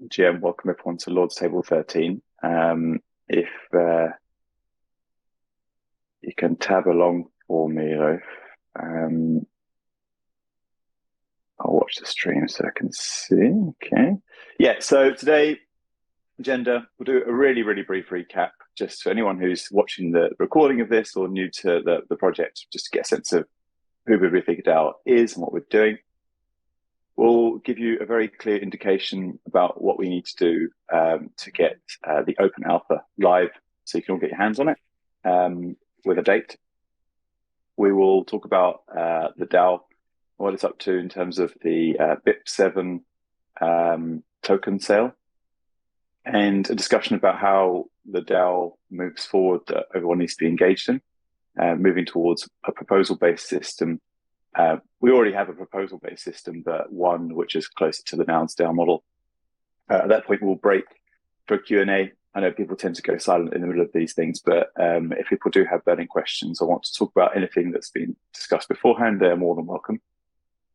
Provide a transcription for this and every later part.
GM, welcome everyone to Lord's Table 13. If you can tab along for me, Loaf, I'll watch the stream so I can see. Okay. Yeah, so today, agenda, we'll do a really, really brief recap, just for anyone who's watching the recording of this or new to the project, just to get a sense of who Bibliotheca DAO is and what we're doing. We'll give you a very clear indication about what we need to do to get the open alpha live so you can all get your hands on it with a date. We will talk about the DAO, what it's up to in terms of the BIP7 token sale, and a discussion about how the DAO moves forward that everyone needs to be engaged in, moving towards a proposal-based system. We already have a proposal-based system, but one which is closer to the Nouns DAO model. At that point, we'll break for a Q&A. I know people tend to go silent in the middle of these things, but if people do have burning questions or want to talk about anything that's been discussed beforehand, they're more than welcome.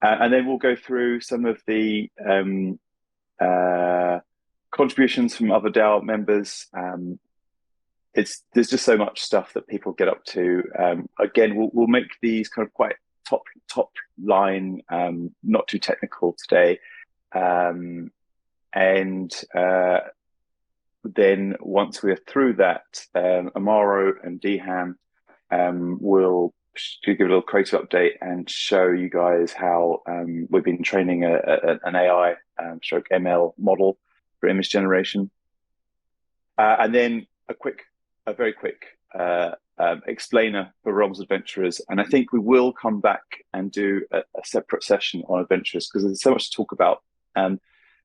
And then we'll go through some of the contributions from other DAO members. There's just so much stuff that people get up to. Again, we'll make these kind of quite top line, not too technical today. Then once we're through that, Amaro and Deham will give a little creative update and show you guys how we've been training an AI stroke ML model for image generation. And then a very quick explainer for Realms Adventurers. And I think we will come back and do a separate session on Adventurers because there's so much to talk about.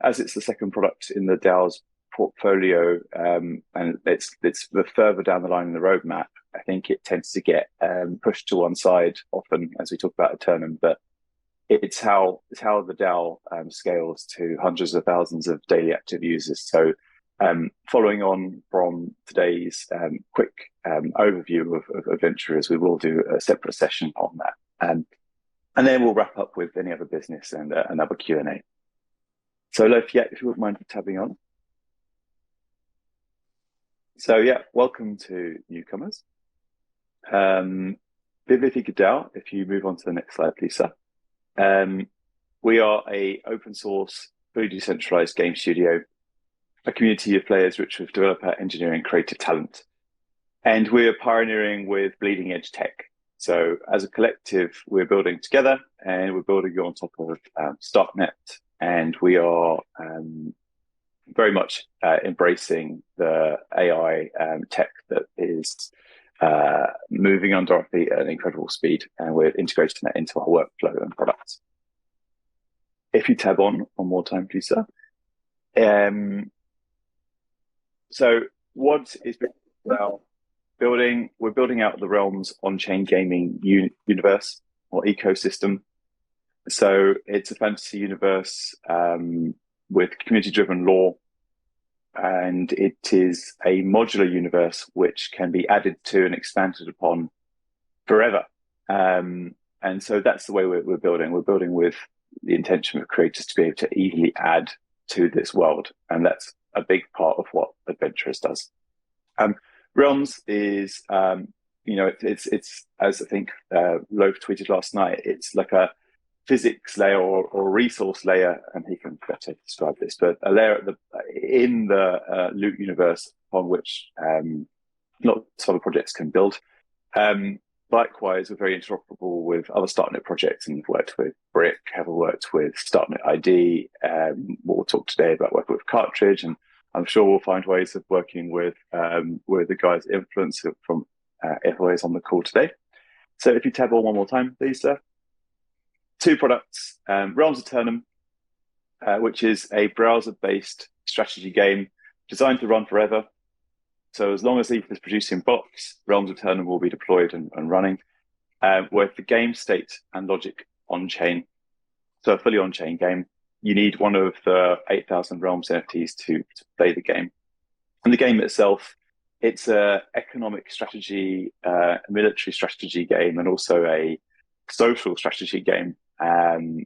As it's the second product in the DAO's portfolio, and it's the further down the line in the roadmap, I think it tends to get pushed to one side often as we talk about Eternum, but it's how the DAO scales to hundreds of thousands of daily active users. So following on from today's quick overview of Adventurers, we will do a separate session on that. And then we'll wrap up with any other business and another Q&A. So Loaf, yeah, if you wouldn't mind tabbing on. So yeah, welcome to newcomers. Bibliotheca DAO, if you move on to the next slide, please, sir. We are a open source, fully decentralized game studio, a community of players rich with developer, engineering, creative talent. And we're pioneering with bleeding edge tech. So as a collective, we're building together and we're building on top of StarkNet. And we are very much embracing the AI tech that is moving under our feet at an incredible speed. And we're integrating that into our workflow and products. If you tab on one more time, please, sir. So what is now building? We're building out the Realms on-chain gaming universe or ecosystem. So it's a fantasy universe with community-driven lore, and it is a modular universe which can be added to and expanded upon forever. And so that's the way we're building. We're building with the intention of creators to be able to easily add to this world, and that's a big part of what Adventurers does. Realms is, it's as I think Loaf tweeted last night, it's like a physics layer or resource layer, and he can better describe this, but a layer in the loot universe upon which lots of other projects can build. Likewise, we're very interoperable with other StarkNet projects, and we've worked with Brick, have worked with StarkNet ID. We'll talk today about working with Cartridge, and I'm sure we'll find ways of working with the guys at Influence from FOAs on the call today. So if you tab on one more time, please, sir. Two products, Realms Eternum, which is a browser-based strategy game designed to run forever. So as long as Ether is producing blocks, Realms Eternum will be deployed and running with the game state and logic on-chain. So a fully on-chain game. You need one of the 8,000 Realms NFTs to play the game. And the game itself, it's a economic strategy, military strategy game, and also a social strategy game.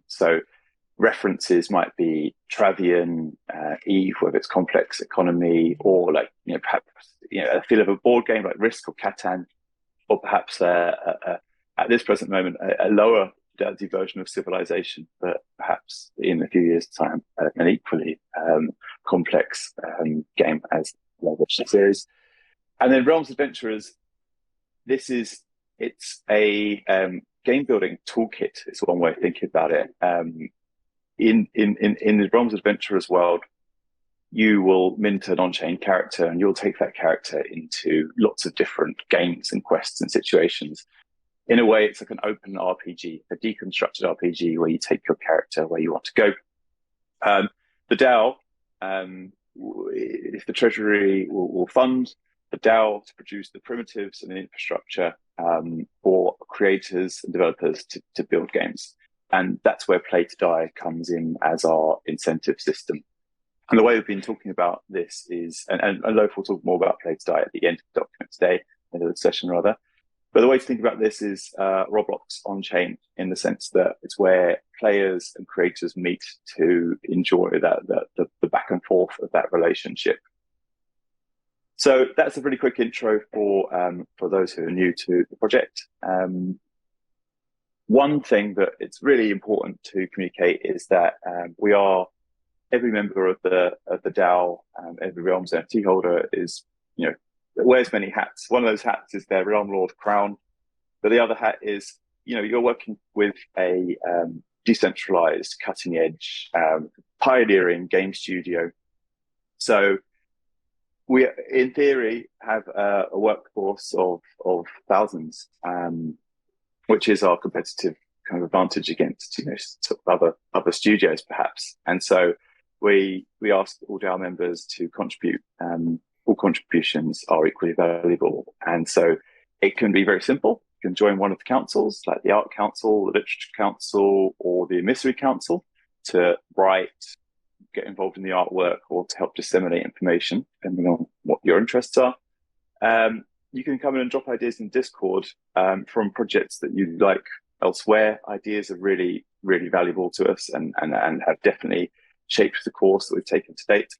So references might be Travian, Eve, whether it's complex economy, or like perhaps a feel of a board game like Risk or Catan, or perhaps at this present moment a lower fidelity version of Civilization, but perhaps in a few years' time an equally complex game as the series. And then Realms Adventurers, it's a game building toolkit. It's one way of thinking about it. In the Realms Adventurers world, you will mint an on-chain character, and you'll take that character into lots of different games and quests and situations. In a way, it's like an open RPG, a deconstructed RPG where you take your character where you want to go. The DAO, if the Treasury will fund the DAO to produce the primitives and the infrastructure for creators and developers to build games. And that's where Play to Die comes in as our incentive system. And the way we've been talking about this is, and Loaf will talk more about Play to Die at the end of the document today, end of the session rather. But the way to think about this is Roblox on-chain, in the sense that it's where players and creators meet to enjoy the back and forth of that relationship. So that's a really quick intro for those who are new to the project. One thing that it's really important to communicate is that every member of the DAO, every Realms NFT holder is, wears many hats. One of those hats is their Realm Lord crown, but the other hat is, you're working with a decentralized, cutting edge, pioneering game studio. So we, in theory, have a workforce of thousands, which is our competitive kind of advantage against, sort of other studios, perhaps. And so we ask all DAO members to contribute. All contributions are equally valuable. And so it can be very simple. You can join one of the councils, like the Art Council, the Literature Council, or the Emissary Council, to write, get involved in the artwork, or to help disseminate information, depending on what your interests are. You can come in and drop ideas in Discord from projects that you like elsewhere. Ideas are really, really valuable to us and have definitely shaped the course that we've taken to date.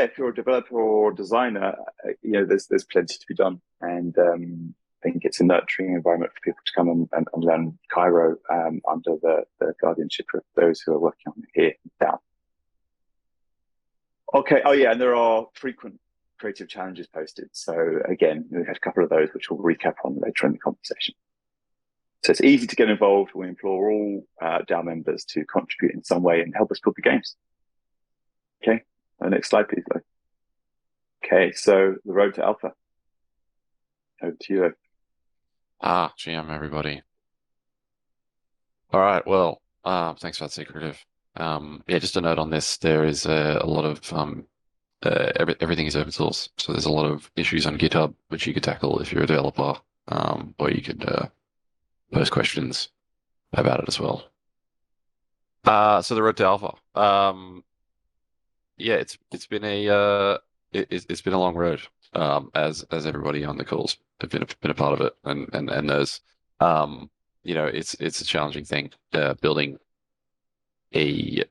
If you're a developer or a designer, there's plenty to be done. And I think it's a nurturing environment for people to come and learn Cairo under the guardianship of those who are working on it here down. Okay. Oh yeah, and there are frequent creative challenges posted. So again, we had a couple of those which we'll recap on later in the conversation. So it's easy to get involved. We implore all DAO members to contribute in some way and help us build the games. Okay, next slide, please. Okay, so the road to alpha. Over to you. GM, everybody. All right, well, thanks for that, Secretive. Just a note on this. There is a lot of everything is open source, so there's a lot of issues on GitHub which you could tackle if you're a developer, or you could post questions about it as well. So the road to alpha. It's been a long road, as everybody on the calls have been a part of it and knows. It's a challenging thing, building a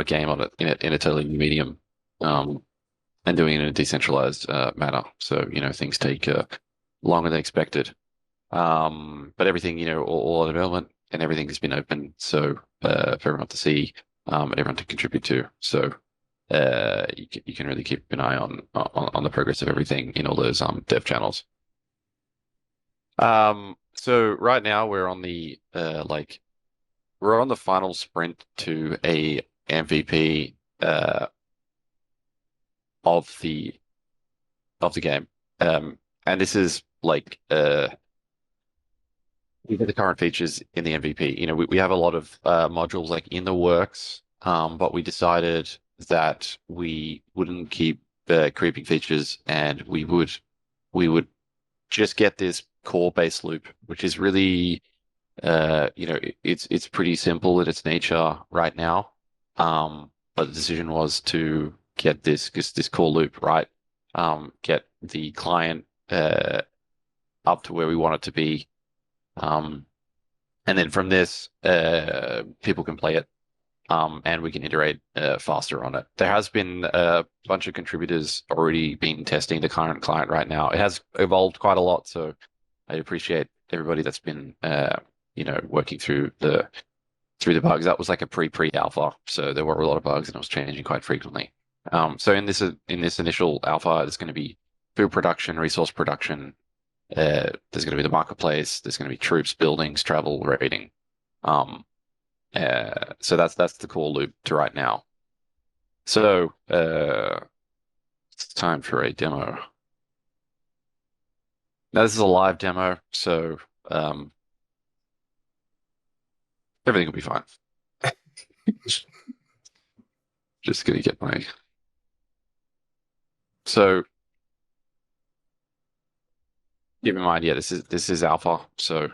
game in a totally new medium, and doing it in a decentralized manner. So things take longer than expected. But everything, all the development and everything has been open, so for everyone to see and everyone to contribute to. So you can really keep an eye on the progress of everything in all those dev channels. So right now we're on the final sprint to a MVP of the game, and this is we get the current features in the MVP. We have a lot of modules in the works, but we decided that we wouldn't keep creeping features, and we would just get this core base loop, which is really it's pretty simple in its nature right now. But the decision was to get this core loop right, get the client up to where we want it to be, And then from this, people can play it, and we can iterate faster on it. There has been a bunch of contributors already been testing the current client right now. It has evolved quite a lot, so I appreciate everybody that's been working through the bugs. That was like a pre alpha, so there were a lot of bugs and it was changing quite frequently. So in this initial alpha, there's going to be food production, resource production. There's going to be the marketplace. There's going to be troops, buildings, travel, raiding. So that's the core loop to right now. So it's time for a demo. Now this is a live demo, so everything will be fine. Just gonna get my so keep in mind, yeah, this is alpha, so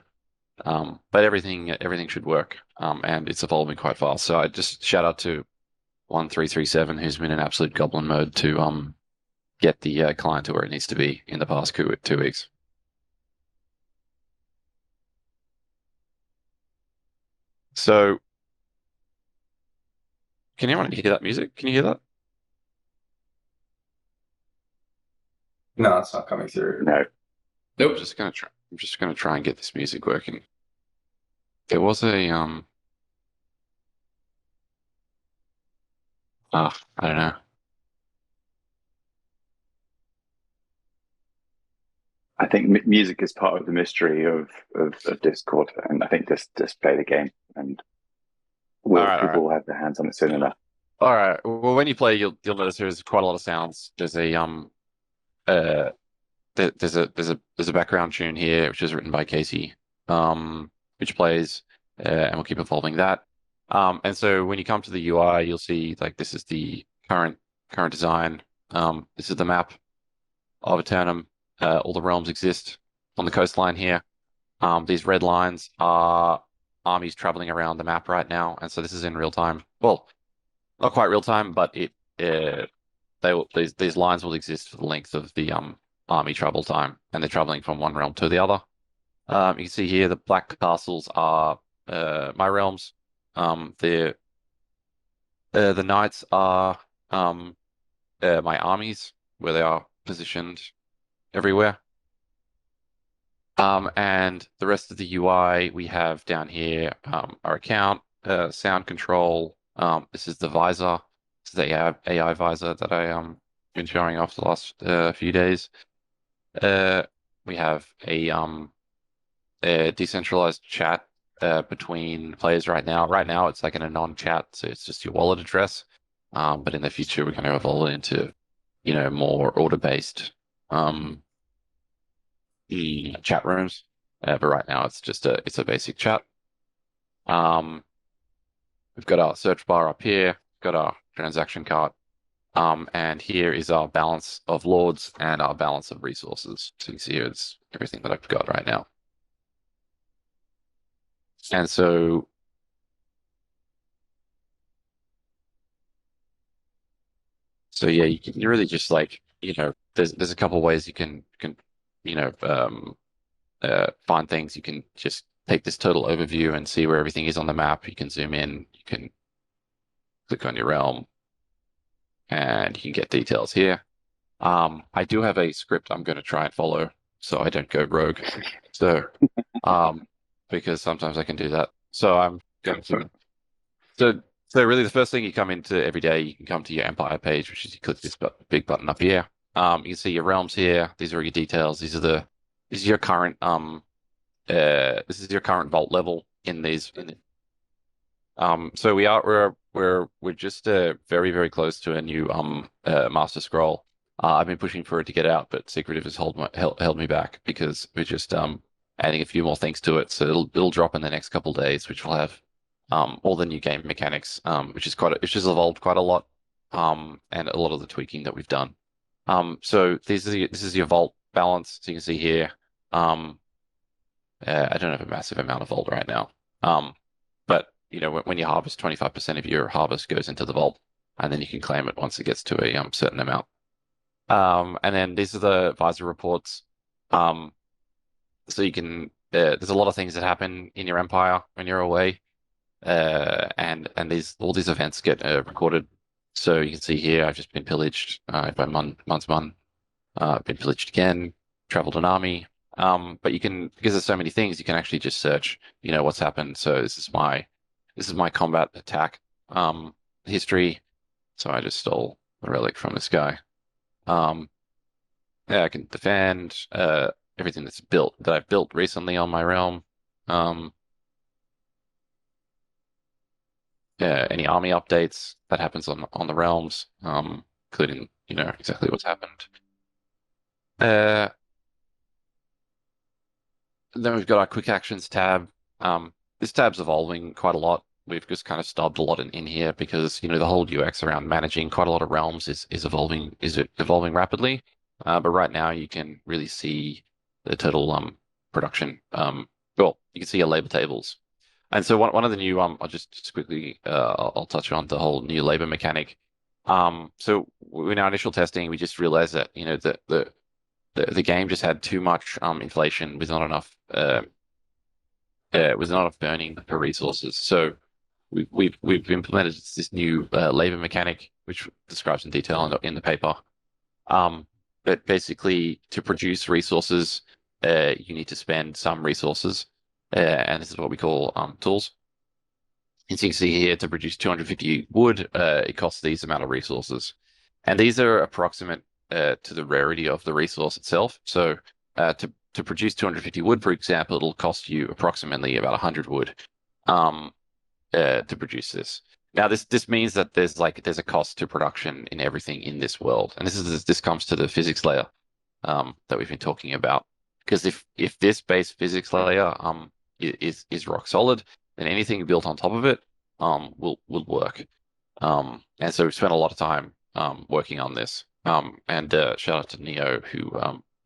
but everything should work, and it's evolving quite fast. So I just shout out to 1337 who's been in absolute goblin mode to get the client to where it needs to be in the past 2 weeks. So can anyone hear that music? Can you hear that? No, it's not coming through. No. Nope. I'm just gonna try and get this music working. There was a I don't know. I think music is part of the mystery of Discord, and I think just play the game, and people will have their hands on it soon enough. All right. Well, when you play, you'll notice there's quite a lot of sounds. There's a there's a background tune here which is written by Casey, which plays, and we'll keep evolving that. And so when you come to the UI, you'll see like this is the current design. This is the map of Eternum. All the realms exist on the coastline here. These red lines are armies traveling around the map right now, and so this is in real time. Well, not quite real time, but these lines will exist for the length of the army travel time, and they're traveling from one realm to the other. You can see here the black castles are my realms. The knights are my armies, where they are positioned everywhere. And the rest of the UI we have down here, our account, sound control. This is the visor. This is the AI visor that I been showing off the last few days. We have a decentralized chat between players right now. Right now it's like in a non-chat, so it's just your wallet address. But in the future we're going to evolve it into, more order-based chat rooms. But right now it's just it's a basic chat. We've got our search bar up here, got our transaction cart, and here is our balance of lords and our balance of resources. So you can see here it's everything that I've got right now. And so yeah, you can really just like, there's a couple of ways you can find things. You can just take this total overview and see where everything is on the map. You can zoom in, you can click on your realm, and you can get details here. I do have a script I'm going to try and follow so I don't go rogue. So, because sometimes I can do that. So I'm going to. So really, the first thing you come into every day, you can come to your Empire page, which is you click this big button up here. You can see your realms here. These are your details. This is your current vault level in these. So we're just very, very close to a new master scroll. I've been pushing for it to get out, but Secretive has held me back because we're just adding a few more things to it. So it'll drop in the next couple of days, which will have all the new game mechanics, which has evolved quite a lot, and a lot of the tweaking that we've done. So this is your vault balance. So you can see here. I don't have a massive amount of vault right now. But when you harvest, 25% of your harvest goes into the vault, and then you can claim it once it gets to a certain amount. And then these are the visor reports. So you can there's a lot of things that happen in your empire when you're away, and all these events get recorded. So you can see here, I've just been pillaged by Munsmun. I've been pillaged again, traveled an army. But you can, because there's so many things, you can actually just search, what's happened. So this is my combat attack history. So I just stole a relic from this guy. Yeah, I can defend everything that I've built recently on my realm. Yeah, any army updates that happens on the realms, including exactly what's happened. Then we've got our quick actions tab. This tab's evolving quite a lot. We've just kind of stubbed a lot in here because the whole UX around managing quite a lot of realms is evolving rapidly. But right now you can really see the total production. Well, you can see your labor tables. And so one of the new I'll just quickly I'll touch on the whole new labor mechanic. So in our initial testing, we just realized that the game just had too much inflation with not enough burning for resources. So we've implemented this new labor mechanic, which describes in detail in the paper. But basically, to produce resources, you need to spend some resources, and this is what we call tools. As you can see here, to produce 250 wood, it costs these amount of resources, and these are approximate to the rarity of the resource itself. So to produce 250 wood, for example, it'll cost you approximately about 100 wood to produce this. Now, this means that there's a cost to production in everything in this world, and this comes to the physics layer that we've been talking about. Because if this base physics layer is rock solid, then anything built on top of it will work. And so we spent a lot of time working on this. And shout out to Neo who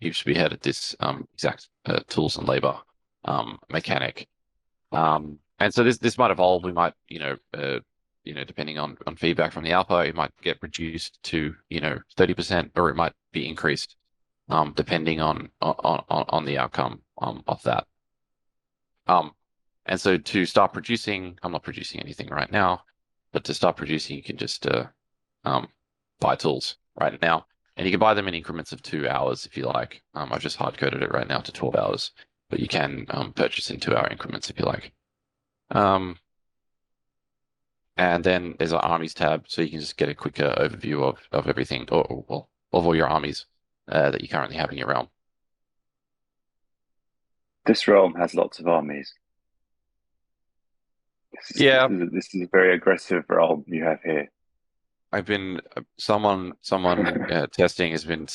spearheaded this exact tools and labor mechanic. And so this might evolve. We might depending on feedback from the alpha, it might get reduced to 30%, or it might be increased depending on the outcome of that. And so to start producing, I'm not producing anything right now, but to start producing, you can just buy tools right now, and you can buy them in increments of 2 hours if you like. I've just hard coded it right now to 12 hours, but you can purchase in 2 hour increments if you like. And then there's our armies tab, so you can just get a quicker overview of everything, or of all your armies that you currently have in your realm. This realm has lots of armies. This is a very aggressive realm you have here. I've been someone testing has been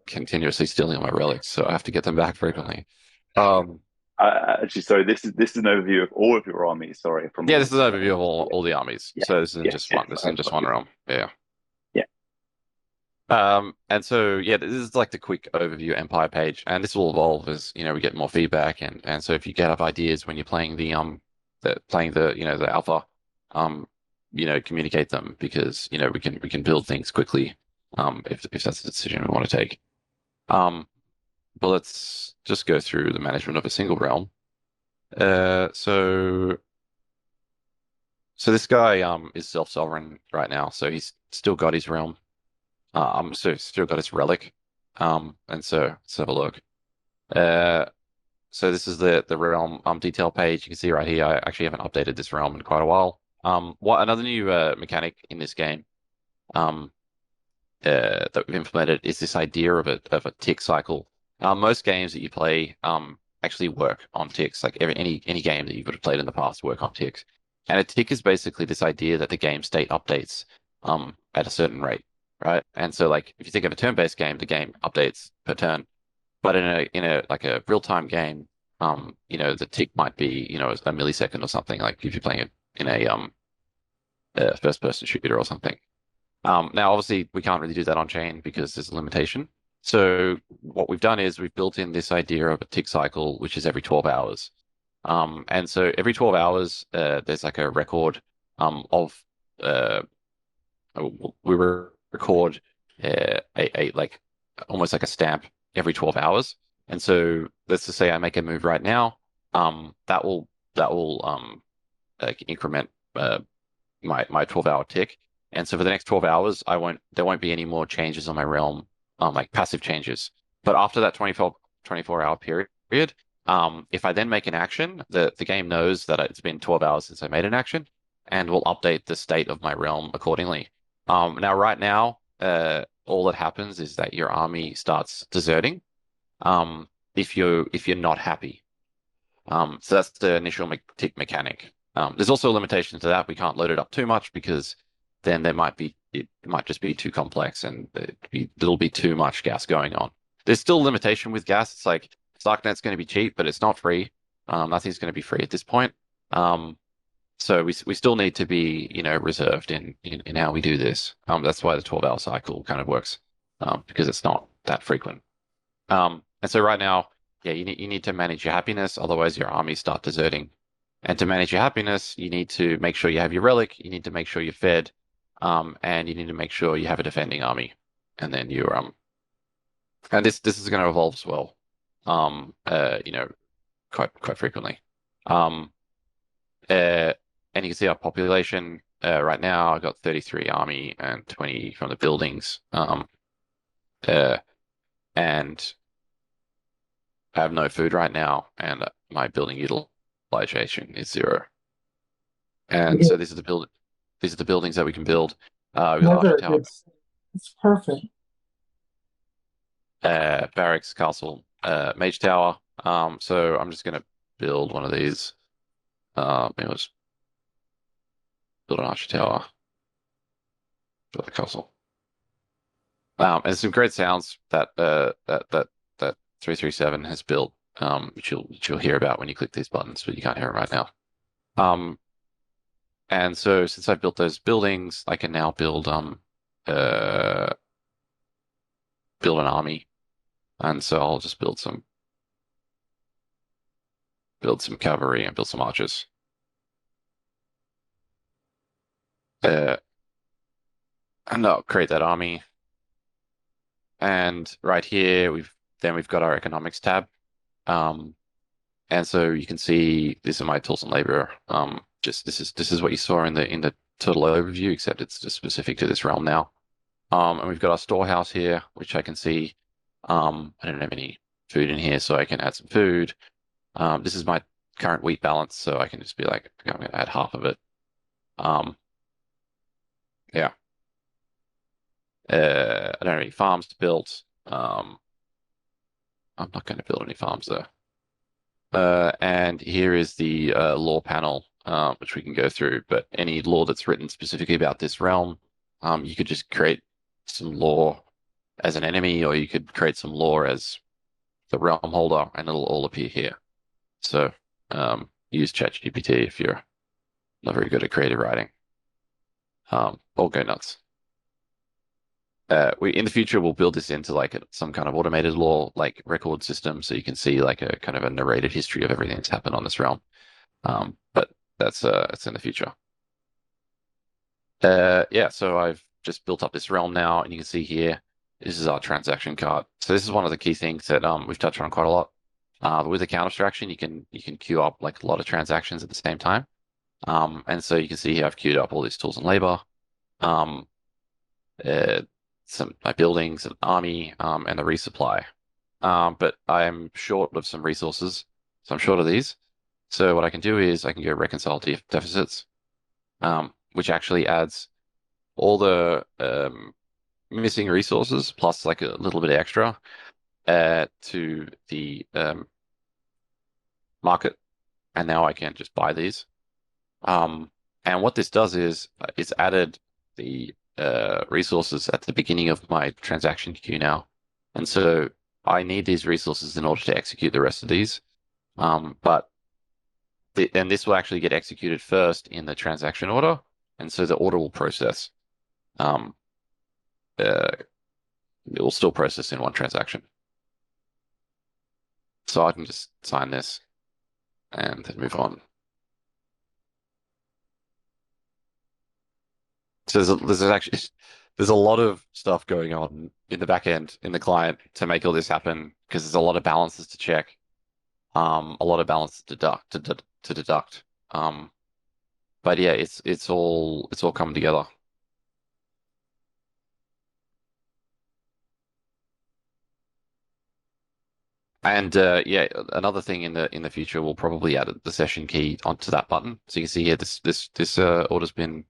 continuously stealing my relics, so I have to get them back frequently. Actually, sorry, this is an overview of all of your armies. Sorry, this is an overview of all the armies. Yeah. So this isn't just one. This isn't just one realm. Yeah. And so this is like the quick overview empire page, and this will evolve as we get more feedback, and so if you get up ideas when you're playing the alpha, communicate them, because we can build things quickly if that's the decision we want to take. But let's just go through the management of a single realm. So this guy is self-sovereign right now, so he's still got his realm. So still got his relic. And so let's have a look. So this is the realm detail page. You can see right here, I actually haven't updated this realm in quite a while. Another new mechanic in this game that we've implemented is this idea of a tick cycle. Most games that you play actually work on ticks. Like any game that you would have played in the past work on ticks. And a tick is basically this idea that the game state updates at a certain rate, right? And so like if you think of a turn-based game, the game updates per turn. But in a like a real-time game, the tick might be a millisecond or something. Like if you're playing it in a first-person shooter or something. Now, obviously, we can't really do that on chain because there's a limitation. So what we've done is we've built in this idea of a tick cycle, which is every 12 hours. And so every 12 hours, there's like a record of we record a like almost like a stamp every 12 hours. And so let's just say I make a move right now. that will increment my 12-hour tick. And so for the next 12 hours, there won't be any more changes on my realm, like passive changes. But after that 24-hour period, if I then make an action, the game knows that it's been 12 hours since I made an action, and will update the state of my realm accordingly. Now, right now, all that happens is that your army starts deserting, if you're not happy. So that's the initial tick mechanic. There's also a limitation to that. We can't load it up too much because then it might just be too complex and there'll be too much gas going on. There's still a limitation with gas. It's like StarkNet's going to be cheap, but it's not free. Nothing's going to be free at this point. So we still need to be, reserved in how we do this. That's why the 12-hour cycle kind of works, because it's not that frequent. And so right now, yeah, you need to manage your happiness, otherwise your armies start deserting. And to manage your happiness, you need to make sure you have your relic, you need to make sure you're fed, and you need to make sure you have a defending army. And then and this is going to evolve as well, quite frequently. And you can see our population right now. I've got 33 army and 20 from the buildings. And I have no food right now, and my building utilization is 0. And so these are the buildings that we can build. We've got Archer Tower, it's perfect. Barracks, Castle, Mage Tower. So I'm just gonna build one of these. Maybe let's build an Archer Tower. Build a castle. And some great sounds that 337 has built, which you'll hear about when you click these buttons, but you can't hear them right now. And so since I've built those buildings, I can now build an army. And so I'll just build some cavalry and build some archers. And I'll create that army. And right here we've got our economics tab. And so you can see these are my tools and labor. This is what you saw in the total overview, except it's just specific to this realm now. And we've got our storehouse here, which I can see. I don't have any food in here, so I can add some food. This is my current wheat balance, so I can just be like, okay, I'm going to add half of it. Yeah. I don't have any farms to build. I'm not going to build any farms though. And here is the lore panel, which we can go through. But any lore that's written specifically about this realm, you could just create some lore as an enemy, or you could create some lore as the realm holder, and it'll all appear here. So use ChatGPT if you're not very good at creative writing. Or go nuts. In the future we'll build this into like some kind of automated lore like record system, so you can see like a kind of a narrated history of everything that's happened on this realm. But it's in the future. Yeah, so I've just built up this realm now, and you can see here this is our transaction card. So this is one of the key things that we've touched on quite a lot. But with the count abstraction, you can queue up like a lot of transactions at the same time. And so you can see here I've queued up all these tools and labor. Some my buildings, an army, and the resupply. But I'm short of some resources, so I'm short of these. So what I can do is I can go reconcile deficits, which actually adds all the missing resources plus like a little bit extra to the market, and now I can just buy these. And what this does is it's added the resources at the beginning of my transaction queue now. And so I need these resources in order to execute the rest of these. And this will actually get executed first in the transaction order. And so the order will process. It will still process in one transaction. So I can just sign this and then move on. So there's a lot of stuff going on in the back end in the client to make all this happen, because there's a lot of balances to check. a lot of balance to deduct. But yeah, it's all coming together. And yeah, another thing in the future, we'll probably add the session key onto that button. So you can see here, this order's been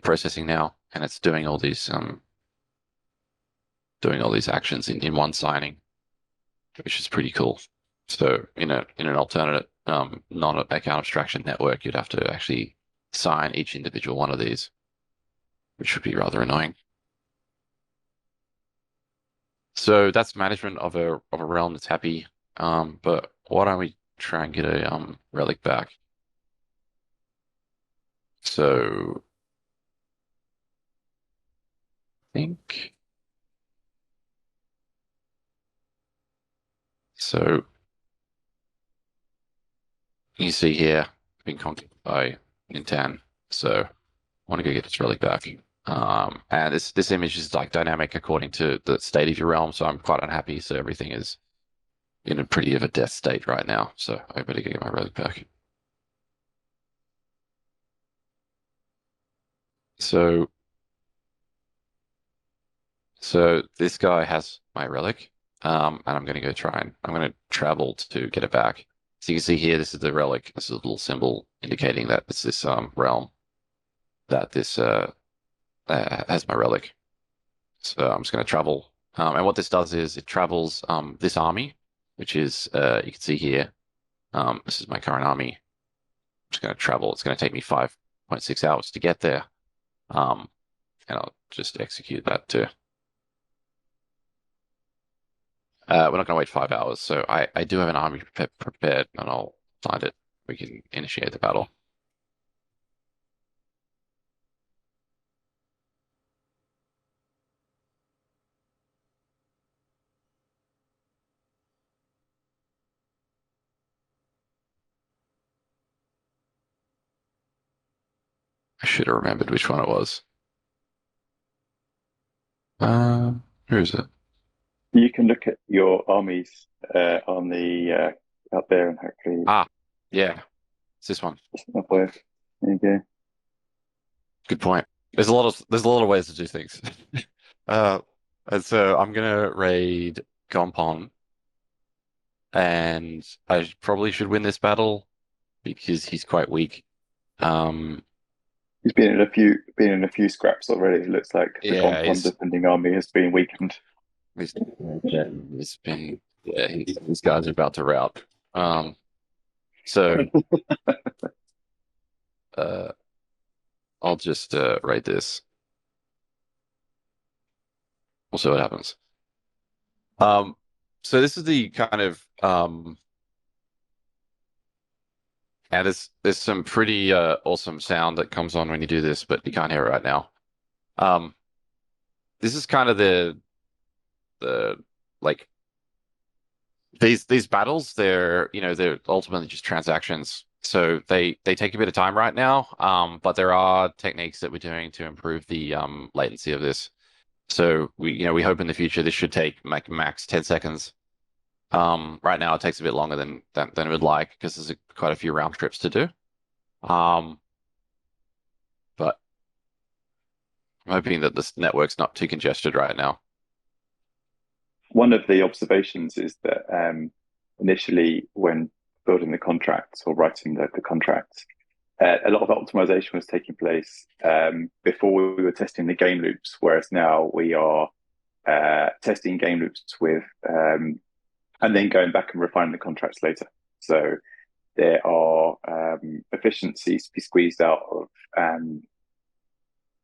processing now, and it's doing all these actions in one signing, which is pretty cool. So in an alternate non-account abstraction network, you'd have to actually sign each individual one of these, which would be rather annoying. So that's management of a realm that's happy. But why don't we try and get a relic back? So I think so. You see here, been conquered by Nintan. So I want to go get this relic back. And this image is like dynamic according to the state of your realm, so I'm quite unhappy. So everything is in a pretty of a death state right now. So I better go get my relic back. So this guy has my relic, and I'm going to go I'm going to travel to get it back. So you can see here, this is the relic. This is a little symbol indicating that it's this realm that this has my relic. So I'm just going to travel. And what this does is it travels this army, which is, you can see here, this is my current army. I'm just going to travel. It's going to take me 5.6 hours to get there. And I'll just execute that too. We're not going to wait 5 hours. So I do have an army prepared, and I'll find it. We can initiate the battle. I should have remembered which one it was. Who is it? You can look at your armies on the out there and hopefully Yeah, it's this one. up there. There you go. Good point. There's a lot of ways to do things. And so I'm gonna raid Gompon, and I probably should win this battle because he's quite weak. He's been in a few scraps already. It looks like the Yeah, Gompon defending army has been weakened. he's been these guys are about to rout. So I'll just raid this. We'll see what happens. So this is the kind of and there's some pretty awesome sound that comes on when you do this, but you can't hear it right now. This is kind of the like these battles, they're ultimately just transactions. So they take a bit of time right now. But there are techniques that we're doing to improve the latency of this. So we hope in the future this should take like max 10 seconds. Right now it takes a bit longer than we'd like because there's quite a few round trips to do. But I'm hoping that this network's not too congested right now. One of the observations is that initially, when building the contracts or writing the contracts, a lot of optimization was taking place before we were testing the game loops, whereas now we are testing game loops with and then going back and refining the contracts later. So there are efficiencies to be squeezed out of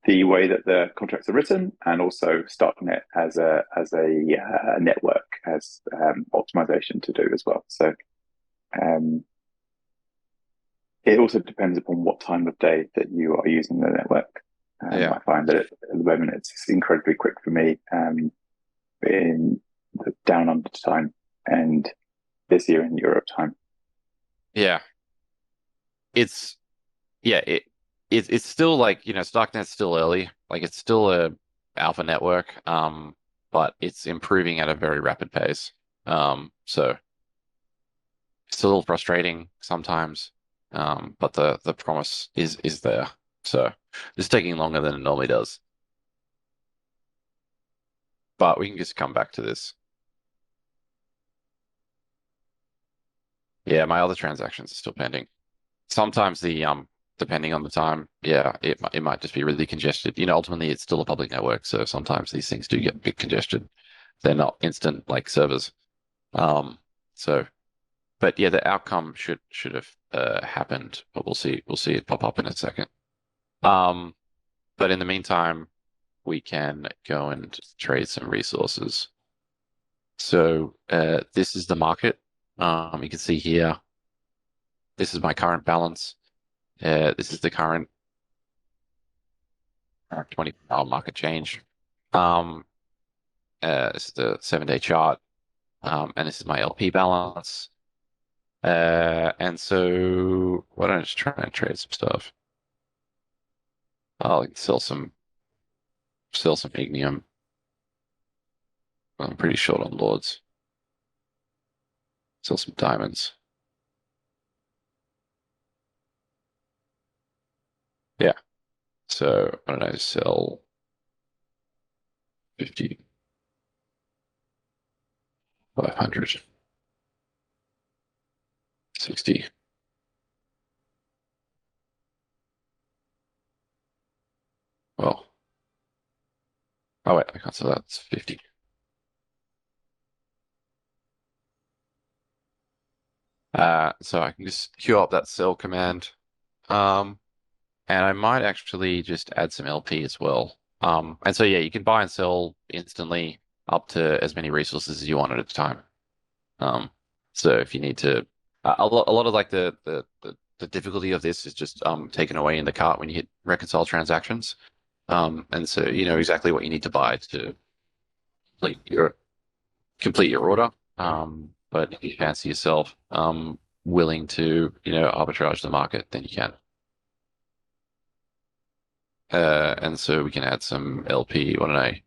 the way that the contracts are written, and also StarkNet as a network has optimization to do as well. So it also depends upon what time of day that you are using the network. Yeah. I find that at the moment it's incredibly quick for me in the down under time and this year in Europe time. Yeah. It's still like, StarkNet's still early. Like it's still a alpha network, but it's improving at a very rapid pace. So It's a little frustrating sometimes, but the promise is there. So it's taking longer than it normally does. But we can just come back to this. Yeah, my other transactions are still pending. Sometimes depending on the time, yeah, it might just be really congested. Ultimately it's still a public network, so sometimes these things do get a bit congested. They're not instant like servers. Um, so but yeah, the outcome should have happened, but we'll see it pop up in a second. Um, but in the meantime, we can go and trade some resources. So this is the market. You can see here, this is my current balance. This is the current 24-hour market change. This is the 7-day chart. And this is my LP balance. And so why don't I just try and trade some stuff? I'll sell some ignium. I'm pretty short on lords. Sell some diamonds. Yeah. So why don't I sell 50, 500, 60. Well, oh wait, I can't sell that. It's 50. So I can just queue up that sell command. And I might actually just add some LP as well. And so yeah, you can buy and sell instantly up to as many resources as you want at a time. So if you need to, a lot of like the difficulty of this is just taken away in the cart when you hit reconcile transactions. And so you know exactly what you need to buy to complete your order. But if you fancy yourself willing to arbitrage the market, then you can. And so we can add some LP. What don't I?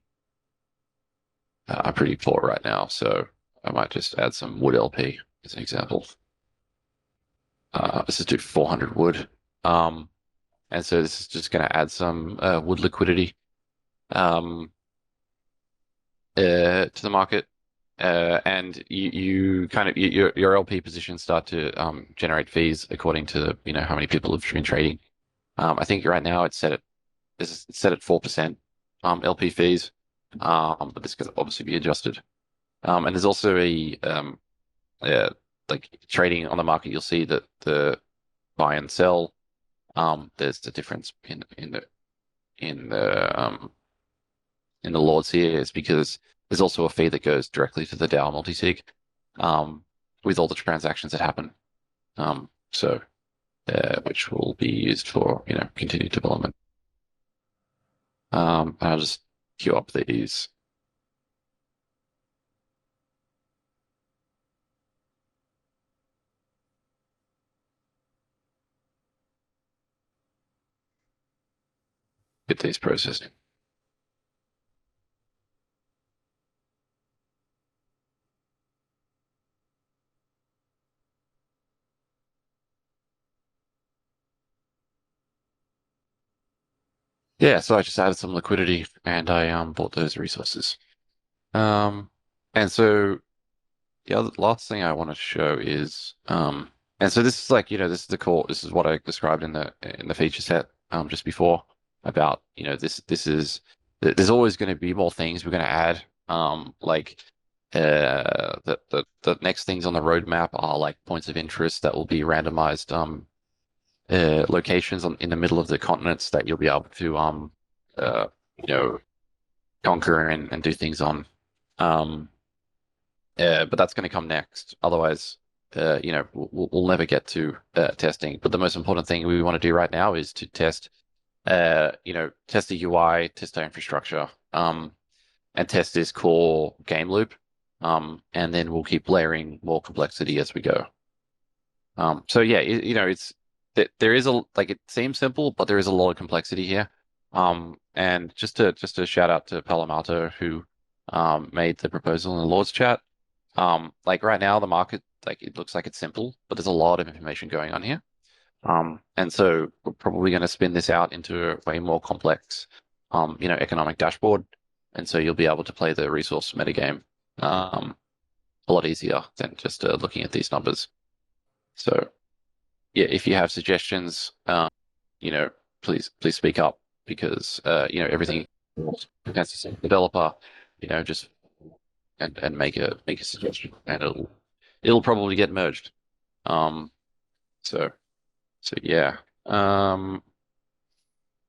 I'm pretty poor right now, so I might just add some wood LP as an example. Let's just do 400 wood. And so this is just going to add some wood liquidity to the market. And you kind of your LP positions start to generate fees according to how many people have been trading. I think right now it's set at 4% LP fees, but this could obviously be adjusted. And there's also like trading on the market. You'll see that the buy and sell. There's the difference in the lords here is because there's also a fee that goes directly to the DAO multisig, with all the transactions that happen. So which will be used for continued development. I'll just queue up these. Get these processing. Yeah, so I just added some liquidity and I bought those resources. And so the last thing I want to show is and so this is like this is the core, this is what I described in the feature set just before about this is there's always going to be more things we're going to add, like the next things on the roadmap are like points of interest that will be randomized locations in the middle of the continents that you'll be able to uh you know conquer and do things on. But that's going to come next. Otherwise, we'll never get to testing. But the most important thing we want to do right now is to test, test the UI, test our infrastructure, and test this core game loop. And then we'll keep layering more complexity as we go. So yeah, it's there is it seems simple, but there is a lot of complexity here. And just to shout out to Palomato who made the proposal in the Lord's chat. Like right now, the market like it looks like it's simple, but there's a lot of information going on here. And so we're probably going to spin this out into a way more complex, economic dashboard. And so you'll be able to play the resource metagame a lot easier than just looking at these numbers. So yeah, if you have suggestions, please speak up, because everything as a developer, just and make a suggestion, and it'll probably get merged. So yeah.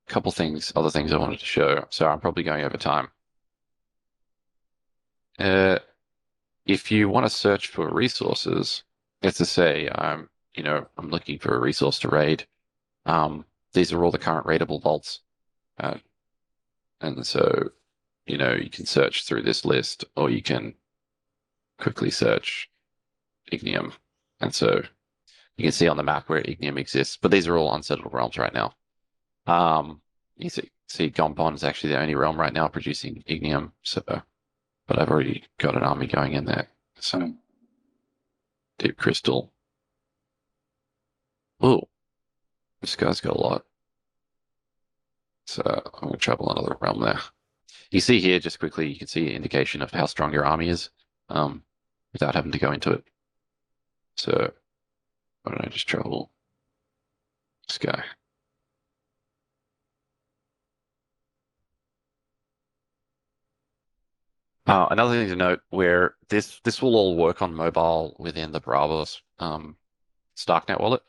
Couple other things I wanted to show. So I'm probably going over time. If you want to search for resources, let's just say I'm looking for a resource to raid. These are all the current raidable vaults. And so, you can search through this list, or you can quickly search Ignium. And so you can see on the map where Ignium exists, but these are all unsettled realms right now. You see Gompon is actually the only realm right now producing Ignium, but I've already got an army going in there. So Deep Crystal. Oh, this guy's got a lot. So I'm going to travel another realm there. You see here, just quickly, you can see an indication of how strong your army is, without having to go into it. So why don't I just travel this guy? Another thing to note, where this will all work on mobile within the Bravos StarkNet wallet.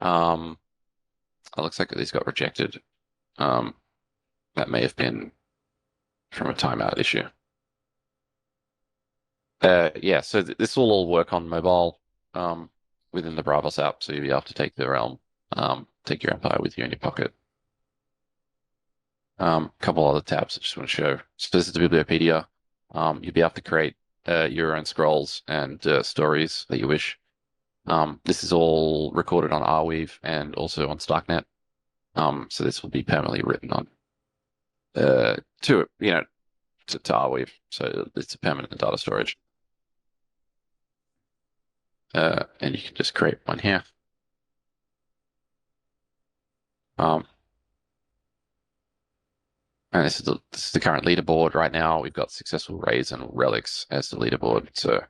It looks like these got rejected. That may have been from a timeout issue. Yeah, so this will all work on mobile within the Bravos app, so you'll be able to take the realm, take your empire with you in your pocket. Couple other tabs I just want to show. So this is the Bibliotheca. You'll be able to create your own scrolls and stories that you wish. This is all recorded on Arweave and also on StarkNet. So this will be permanently written on to Arweave. So it's a permanent data storage. And you can just create one here. And this is the current leaderboard right now. We've got successful raids and relics as the leaderboard. So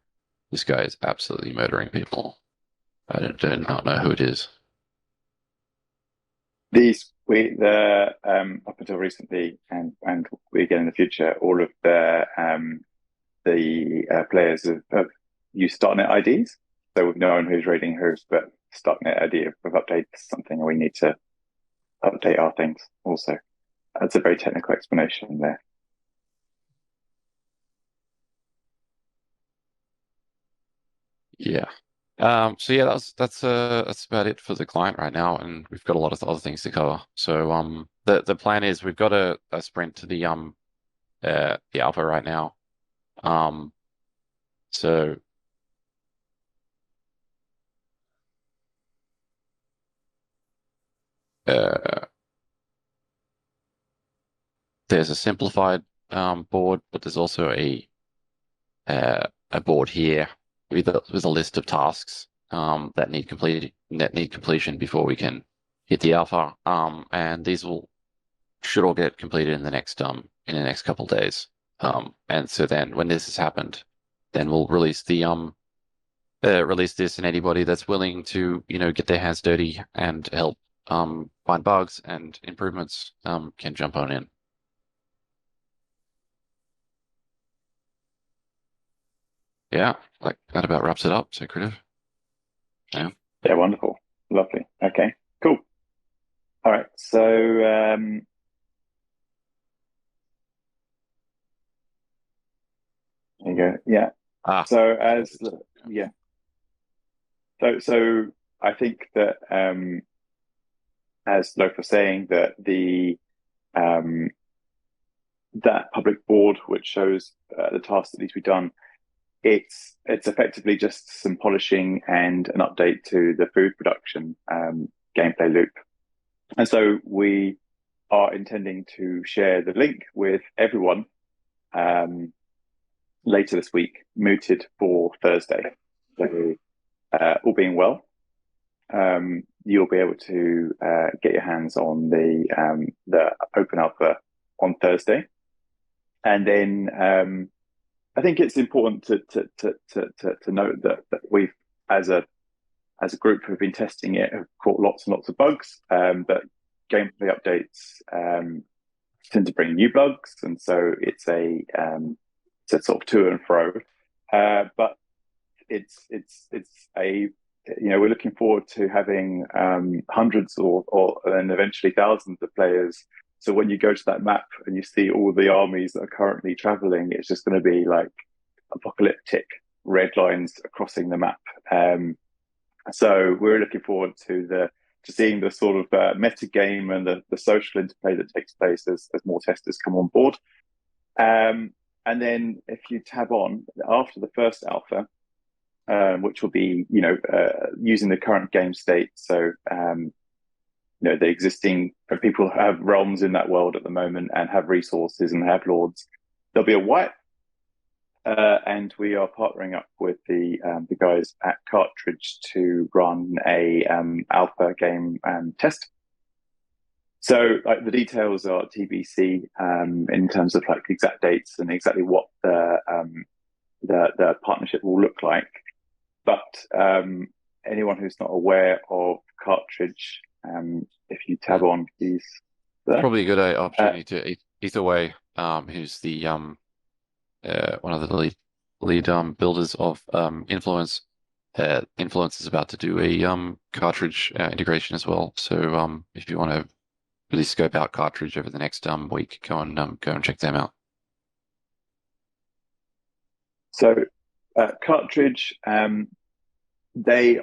this guy is absolutely murdering people. I do not know who it is. Up until recently, and we again in the future, all of the players have used StarkNet IDs. So we've known who's raiding who, but StarkNet ID have updated something, and we need to update our things also. That's a very technical explanation there. Yeah. So yeah, that's about it for the client right now, and we've got a lot of other things to cover. So the plan is we've got a sprint to the alpha right now. So there's a simplified board, but there's also a board here with a list of tasks that need completion before we can hit the alpha. And these should all get completed in the next couple of days. And so then when this has happened, then we'll release release this, and anybody that's willing to get their hands dirty and help find bugs and improvements can jump on in. Yeah, like that about wraps it up. So creative. Yeah. Yeah, wonderful. Lovely. Okay, cool. All right. So there you go. Yeah. So I think that as Loaf was saying, that that public board which shows the tasks that need to be done, it's effectively just some polishing and an update to the food production gameplay loop. And so we are intending to share the link with everyone later this week, mooted for Thursday. So all being well, you'll be able to get your hands on the open alpha on Thursday, and then I think it's important to note that we've, as a group who've been testing it, have caught lots and lots of bugs. But gameplay updates tend to bring new bugs, and so it's a sort of to and fro. But it's a we're looking forward to having hundreds or and eventually thousands of players. So when you go to that map and you see all the armies that are currently traveling, it's just going to be like apocalyptic red lines crossing the map. So we're looking forward to seeing the sort of meta game and the social interplay that takes place as more testers come on board. And then if you tab on after the first alpha, which will be using the current game state. So the existing people have realms in that world at the moment and have resources and have lords. There'll be a wipe. And we are partnering up with the guys at Cartridge to run a alpha game test. So like the details are TBC in terms of like exact dates and exactly what the partnership will look like. But anyone who's not aware of Cartridge, if you tab on, please. Probably a good opportunity to Ether Way, who's the one of the lead builders of Influence. Influence is about to do a Cartridge integration as well. So if you want to really scope out Cartridge over the next week, go and check them out. So Cartridge, their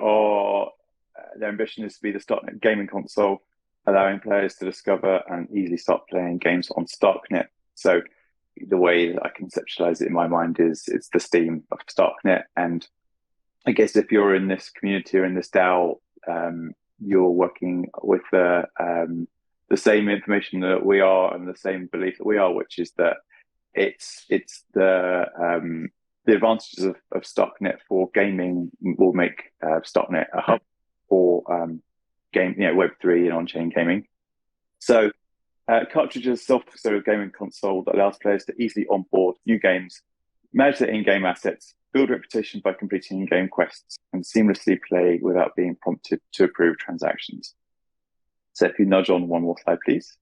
ambition is to be the StarkNet gaming console, allowing players to discover and easily start playing games on StarkNet. So the way that I conceptualize it in my mind is it's the Steam of StarkNet. And I guess if you're in this community or in this DAO, you're working with the same information that we are and the same belief that we are, which is that it's the advantages of StarkNet for gaming will make StarkNet a hub for Web3 and on-chain gaming. So Cartridge is a self-custodial gaming console that allows players to easily onboard new games, manage their in-game assets, build reputation by completing in-game quests, and seamlessly play without being prompted to approve transactions. So if you nudge on one more slide, please.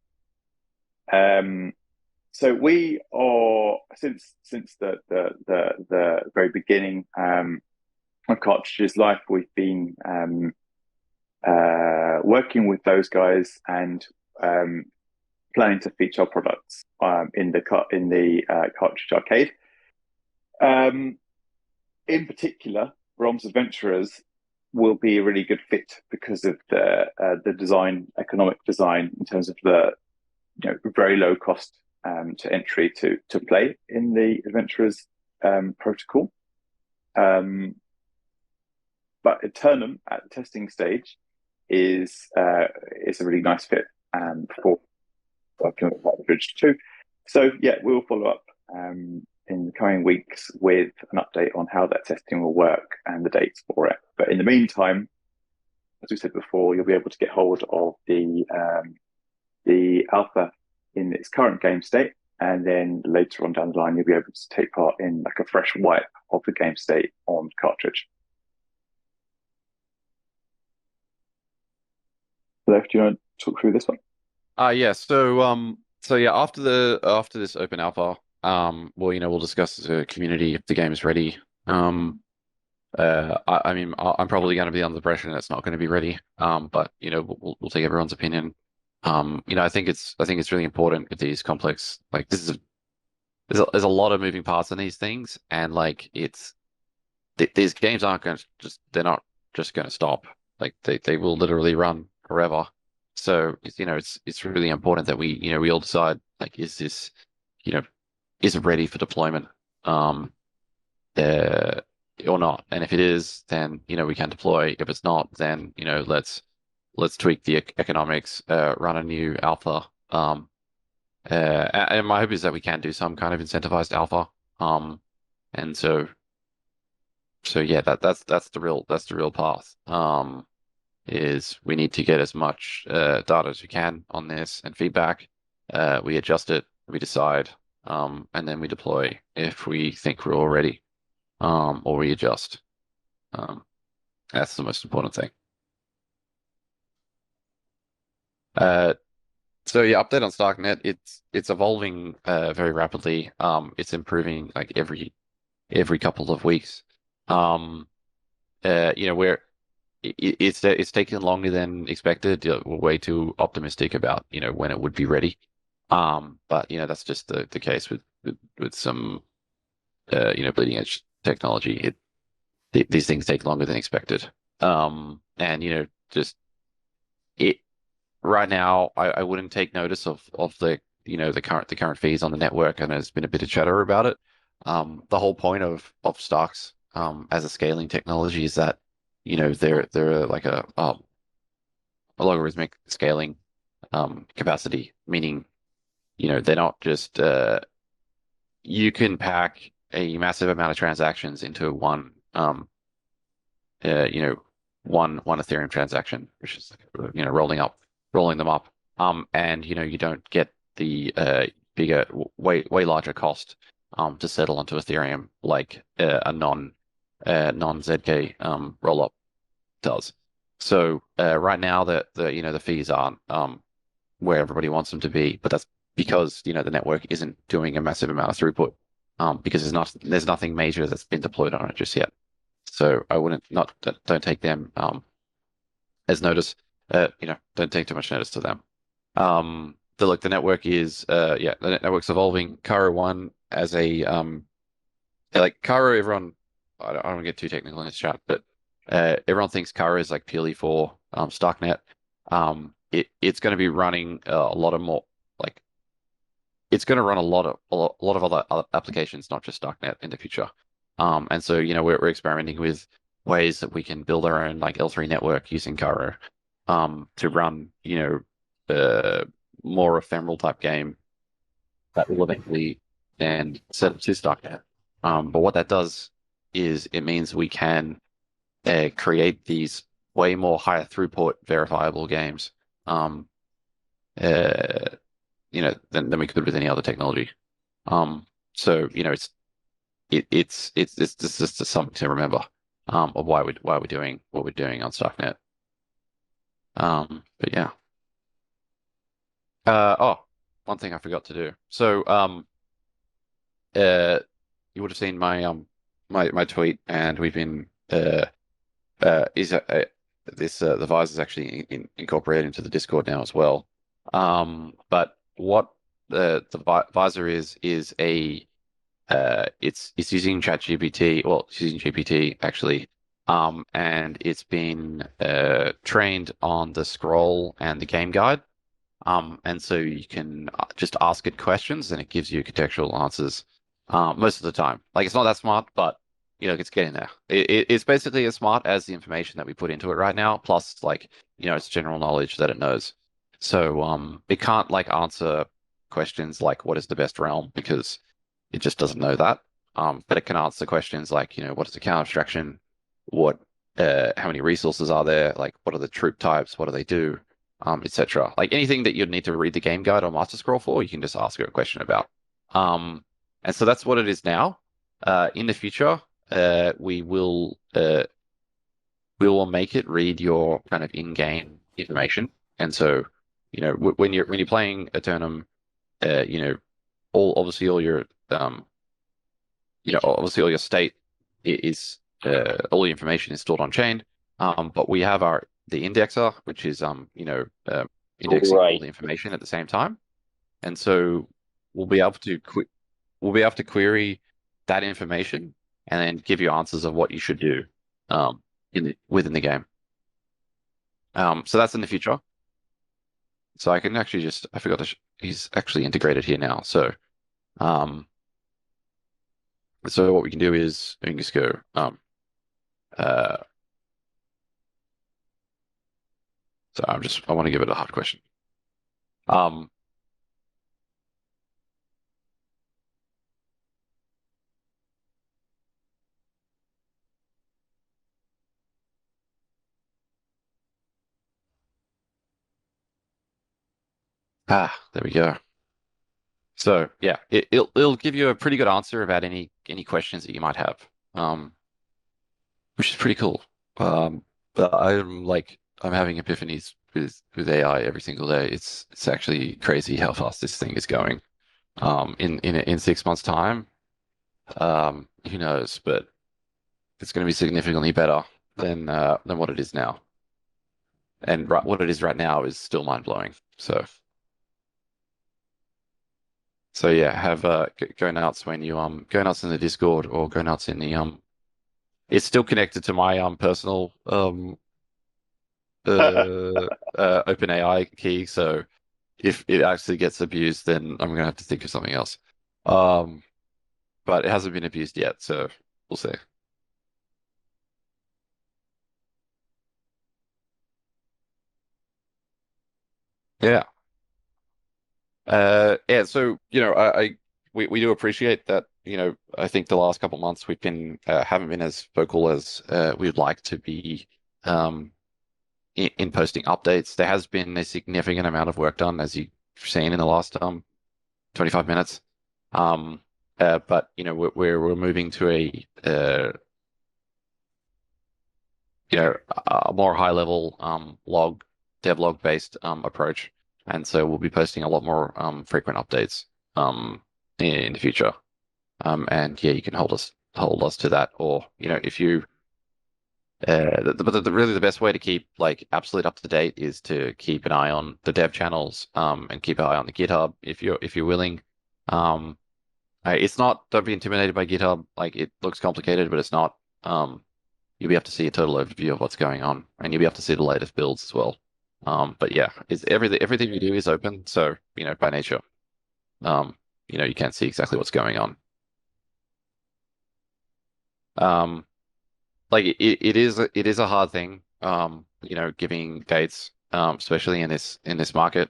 So we are, since the very beginning of Cartridge's life, we've been working with those guys and planning to feature our products in the Cartridge Arcade. In particular, Realms Adventurers will be a really good fit because of the design, economic design, in terms of the very low cost to entry to play in the Adventurers protocol. But Eternum at the testing stage is a really nice fit for working with Cartridge too. So yeah, we'll follow up in the coming weeks with an update on how that testing will work and the dates for it. But in the meantime, as we said before, you'll be able to get hold of the alpha in its current game state, and then later on down the line, you'll be able to take part in like a fresh wipe of the game state on Cartridge. Leif, do you want to talk through this one? Yeah. So yeah, after this open alpha, we'll discuss as a community if the game is ready. I mean, I'm probably going to be under the impression it's not going to be ready. But we'll take everyone's opinion. I think it's really important with these complex, like there's a lot of moving parts in these things, and like these games they're not just going to stop. Like they will literally run forever. So it's really important that we all decide, like, is this is it ready for deployment or not? And if it is, then we can deploy. If it's not, then let's tweak the economics, run a new alpha. And my hope is that we can do some kind of incentivized alpha. And so So yeah, that's the real path. Is we need to get as much data as we can on this and feedback. We adjust it, we decide, and then we deploy if we think we're all ready, or we adjust. That's the most important thing. So yeah, update on StarkNet. It's evolving very rapidly. It's improving like every couple of weeks. Where it's taken longer than expected. We're way too optimistic about when it would be ready. But that's just the case with some bleeding edge technology. These things take longer than expected. And just it right now, I wouldn't take notice of the the current fees on the network, and there's been a bit of chatter about it. The whole point of Starks as a scaling technology is that they're like a logarithmic scaling capacity, meaning they're not just you can pack a massive amount of transactions into one Ethereum transaction, which is rolling them up. And you don't get the bigger, way larger cost to settle onto Ethereum like a non ZK rollup does. So right now the fees aren't where everybody wants them to be, but that's because the network isn't doing a massive amount of throughput because there's nothing major that's been deployed on it just yet. So I wouldn't don't take them as notice. Don't take too much notice to them. The network is the network's evolving. Caro one as a like Caro, everyone I don't want to get too technical in this chat, but everyone thinks Caro is like purely for StarkNet. It's going to be running a lot of more like it's going to run a lot of other applications, not just StarkNet in the future. And so we're experimenting with ways that we can build our own like L3 network using Caro to run more ephemeral type game that will eventually then set up to StarkNet. But what that does is it means we can create these way more higher throughput verifiable games than we could with any other technology. So it's just something to remember of why we're doing what we're doing on StarkNet. But yeah. One thing I forgot to do. So you would have seen my tweet, and we've been the Vise is actually incorporated into the Discord now as well. But what the Visor is a it's using ChatGPT. Well, it's using GPT actually. And it's been trained on the scroll and the game guide. And so you can just ask it questions and it gives you contextual answers most of the time. Like it's not that smart, but it's getting there. It's basically as smart as the information that we put into it right now, plus like it's general knowledge that it knows. So it can't like answer questions like what is the best realm because it just doesn't know that. But it can answer questions like what is the count abstraction, how many resources are there, like what are the troop types, what do they do, etc. Like anything that you'd need to read the game guide or master scroll for, you can just ask it a question about. And so that's what it is now. In the future, we will make it read your kind of in-game information. And so, when you're playing Eternum, obviously all your state is all the information is stored on chain. But we have the indexer, which is indexing all the information at the same time. And so we'll be able to query that information and then give you answers of what you should do within the game. So that's in the future. So I can actually I forgot he's actually integrated here now. So what we can do is we can just go so I want to give it a hard question. There we go. So yeah, it'll give you a pretty good answer about any questions that you might have, which is pretty cool. But I'm having epiphanies with AI every single day. It's actually crazy how fast this thing is going. In 6 months' time, who knows? But it's going to be significantly better than what it is now. And what it is right now is still mind blowing. So yeah, have go nuts when you go nuts in the Discord or go nuts in the It's still connected to my personal OpenAI key. So if it actually gets abused, then I'm gonna have to think of something else. Um, but it hasn't been abused yet, so we'll see. Yeah. Yeah, so we do appreciate that, I think the last couple of months we've been haven't been as vocal as we'd like to be in posting updates. There has been a significant amount of work done, as you've seen in the last 25 minutes. But we're moving to a more high level devlog based approach, and so we'll be posting a lot more frequent updates in the future. And yeah, you can hold us to that, or if you really the best way to keep like absolute up to date is to keep an eye on the dev channels and keep an eye on the GitHub if you're willing. Um, it's not, don't be intimidated by GitHub. Like, it looks complicated, but it's not. You'll be able to see a total overview of what's going on, and you'll be able to see the latest builds as well. But yeah, it's everything we do is open, so by nature, you can't see exactly what's going on. Um, like it is a hard thing, giving dates, especially in this market,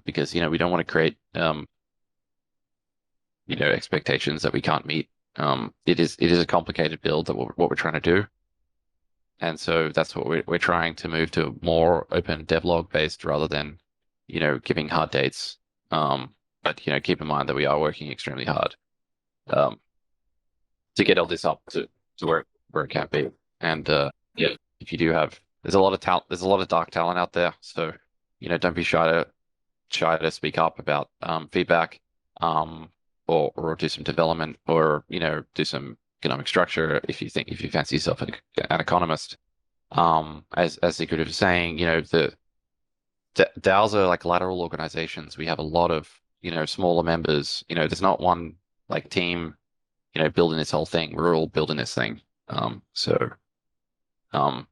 because we don't want to create expectations that we can't meet. It is a complicated build that what we're trying to do, and so that's what we're trying to move to more open devlog based rather than giving hard dates. But keep in mind that we are working extremely hard um, to get all this up to where it can be. And yeah, if you do have, there's a lot of talent, there's a lot of dark talent out there. So don't be shy to speak up about feedback, um, or do some development, or do some economic structure if you fancy yourself an economist. As Sigurd was saying, the DAOs are like lateral organizations. We have a lot of smaller members. There's not one like team building this whole thing. We're all building this thing. So um,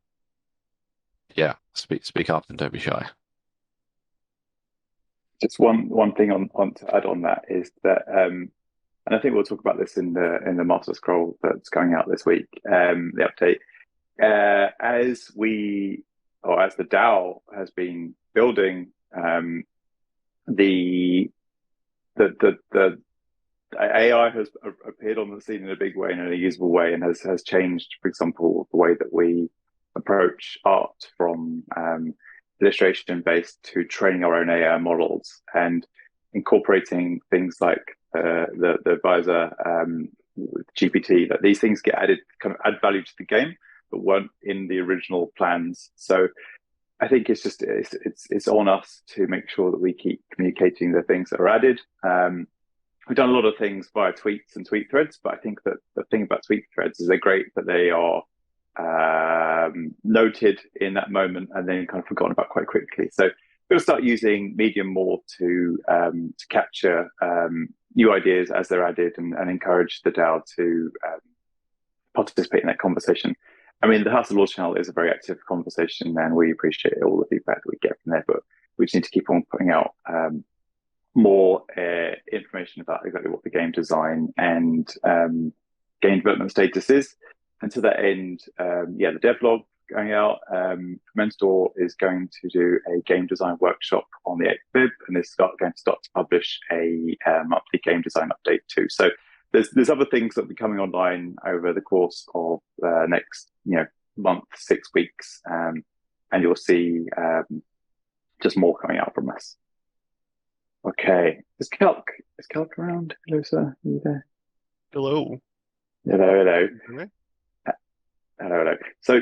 yeah, speak up and don't be shy. Just one thing on to add on that is that, and I think we'll talk about this in the Master Scroll that's going out this week, the update. As the DAO has been building, the AI has appeared on the scene in a big way and in a usable way, and has changed, for example, the way that we approach art from illustration based to training our own AI models and incorporating things like the advisor GPT. That these things get added, kind of add value to the game, but weren't in the original plans. So I think it's on us to make sure that we keep communicating the things that are added. We've done a lot of things via tweets and tweet threads, but I think that the thing about tweet threads is they're great, but they are noted in that moment and then kind of forgotten about quite quickly. So we'll start using Medium more to capture new ideas as they're added, and encourage the DAO to participate in that conversation. I mean, the House of Lords channel is a very active conversation, and we appreciate all the feedback that we get from there. But we just need to keep on putting out more information about exactly what the game design and game development status is. And to that end, the devlog going out. Mentor is going to do a game design workshop on the 8th Feb, and is going to start to publish a monthly game design update too. So there's other things that will be coming online over the course of next month, 6 weeks, and you'll see just more coming out from us. Okay. Is Calc around? Hello, sir. Are you there? Hello. Hello, hello. Okay. Hello, hello. So,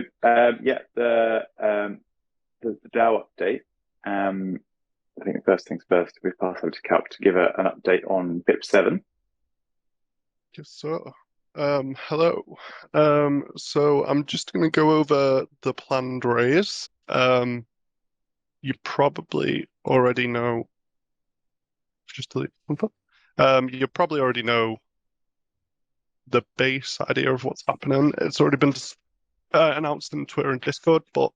yeah, the DAO update. I think first things first, we pass over to Calc to give an update on BIP 7. Yes, sir. Hello. So I'm just going to go over the planned raise. You probably already know, just delete info. You probably already know the base idea of what's happening. It's already been announced in Twitter and Discord, but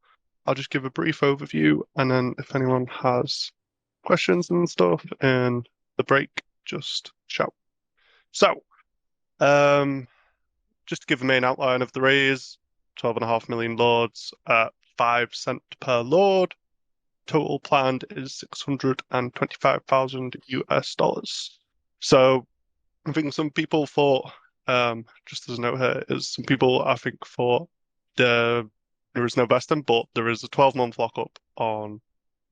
I'll just give a brief overview, and then if anyone has questions and stuff in the break, just shout. So, just to give the main outline of the raise, 12.5 million lords at 5 cents per lord. Total planned is 625,000 US dollars. So I think some people thought, just as a note here, is some people I think thought there is no vesting, but there is a 12-month lockup on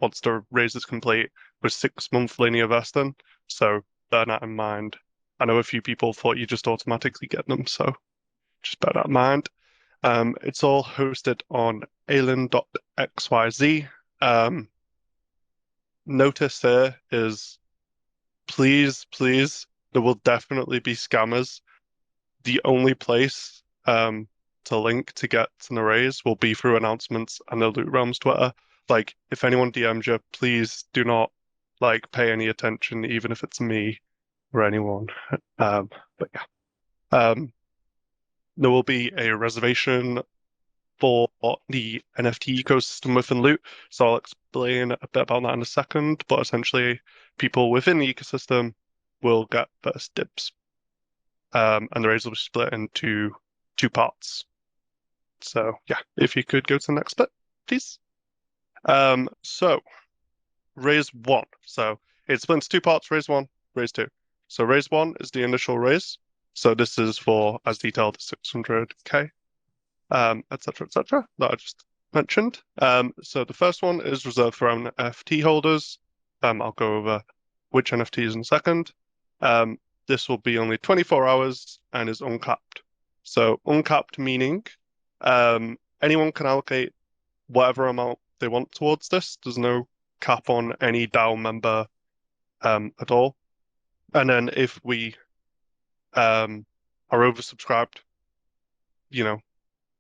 once the raise is complete with 6-month linear vesting. So bear that in mind. I know a few people thought you just automatically get them, so just bear that in mind. It's all hosted on alien.xyz. Notice here is please, there will definitely be scammers. The only place to link to get an raise will be through announcements and the Loot Realms Twitter. Like, if anyone DMs you, please do not pay any attention, even if it's me or anyone. But yeah. There will be a reservation for the NFT ecosystem within Loot. So I'll explain a bit about that in a second, but essentially people within the ecosystem will get first dibs. And the raise will be split into 2 parts. So yeah, if you could go to the next bit, please. So raise 1. So it's split into 2 parts, raise 1, raise 2. So raise 1 is the initial raise. So this is for, as detailed, 600k. etc., that I just mentioned. So the first one is reserved for NFT holders. I'll go over which NFTs in a second. This will be only 24 hours and is uncapped. So uncapped meaning anyone can allocate whatever amount they want towards this. There's no cap on any DAO member at all. And then if we are oversubscribed,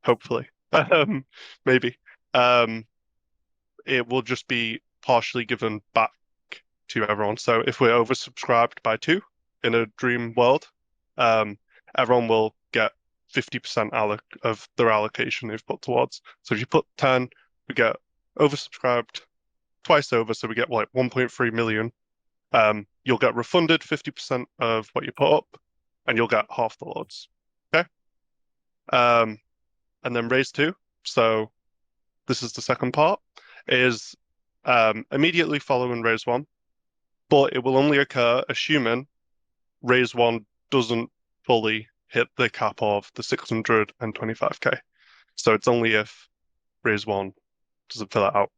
hopefully, maybe, it will just be partially given back to everyone. So if we're oversubscribed by 2 in a dream world, everyone will get 50% of their allocation they've put towards. So if you put 10, we get oversubscribed twice over, so we get 1.3 million. You'll get refunded 50% of what you put up, and you'll get half the loads. Okay. And then raise 2. So this is the second part, is immediately following raise 1, but it will only occur assuming raise 1 doesn't fully hit the cap of the 625k. So it's only if raise 1 doesn't fill it out.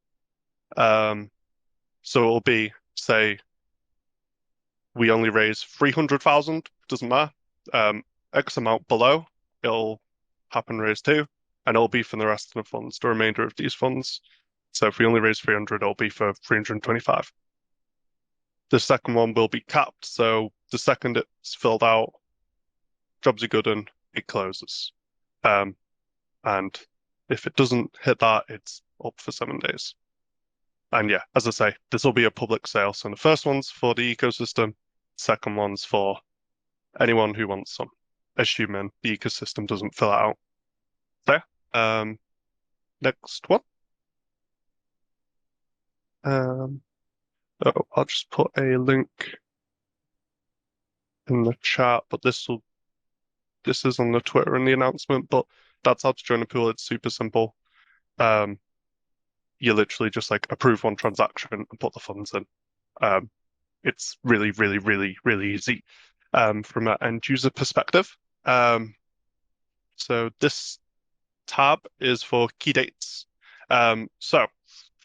So it'll be, say, we only raise 300,000, doesn't matter. X amount below, it'll happen raise 2, and it'll be for the rest of the funds, the remainder of these funds. So if we only raise 300, it'll be for 325. The second one will be capped, so the second it's filled out, jobs are good and it closes. And if it doesn't hit that, it's up for 7 days. And yeah, as I say, this will be a public sale. So the first one's for the ecosystem, second one's for anyone who wants some, assuming the ecosystem doesn't fill it out. There. Next one. I'll just put a link in the chat, but this is on the Twitter in the announcement, but that's how to join a pool. It's super simple. You literally just approve one transaction and put the funds in. It's really, really, really, really easy from an end user perspective. So this tab is for key dates. So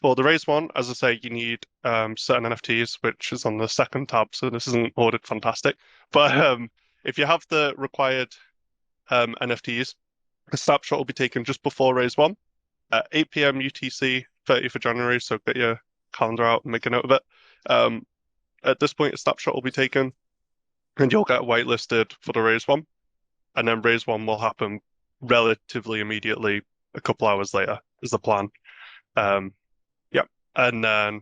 For the raise one, as I say, you need certain NFTs, which is on the second tab, so this isn't ordered fantastic. But if you have the required NFTs, a snapshot will be taken just before raise one at 8 p.m. UTC, 30th of January, so get your calendar out and make a note of it. At this point, a snapshot will be taken, and you'll get whitelisted for the raise one, and then raise one will happen relatively immediately, a couple hours later, is the plan. Yep, and then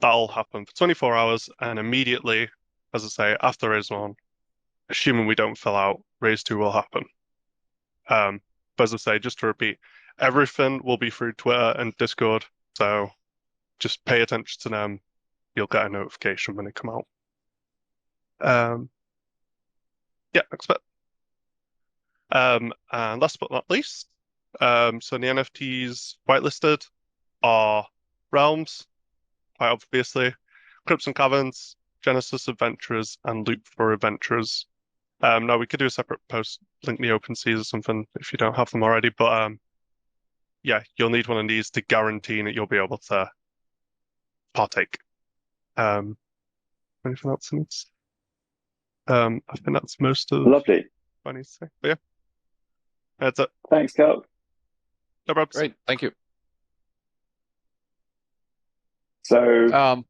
that'll happen for 24 hours, and immediately, as I say, after raise one, assuming we don't fill out, raise two will happen. But as I say, just to repeat, everything will be through Twitter and Discord, so just pay attention to them. You'll get a notification when they come out. Yeah, next bit. And last but not least, so the NFTs whitelisted are Realms, quite obviously, Crypts and Caverns, Genesis Adventurers, and Loop for Adventurers. Now we could do a separate post, link the OpenSeas or something if you don't have them already, but yeah, you'll need one of these to guarantee that you'll be able to partake. Anything else in this? I think that's most of Lovely. what I need to say. But yeah, that's it. Thanks, Cal. No problems. Great, thank you. So, Um,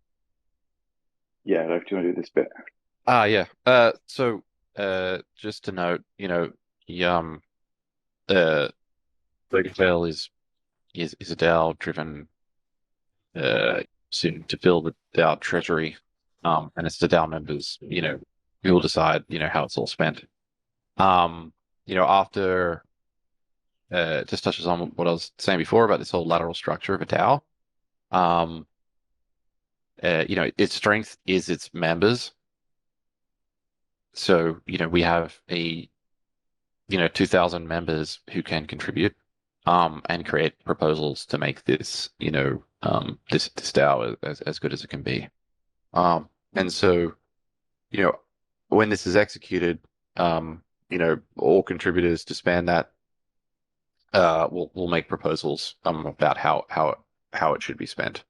yeah, I don't know if you want to do this bit. yeah. So, just to note, you know, Bibliotheca is a DAO driven, soon to build the DAO treasury, and it's the DAO members, you know, who will decide, you know, how it's all spent. You know, after, just touches on what I was saying before about this whole lateral structure of a DAO. You know, its strength is its members. So, you know, we have 2,000 members who can contribute, and create proposals to make this, you know, this DAO as good as it can be. And so, you know, when this is executed, you know, all contributors to span that, will make proposals, about how it should be spent.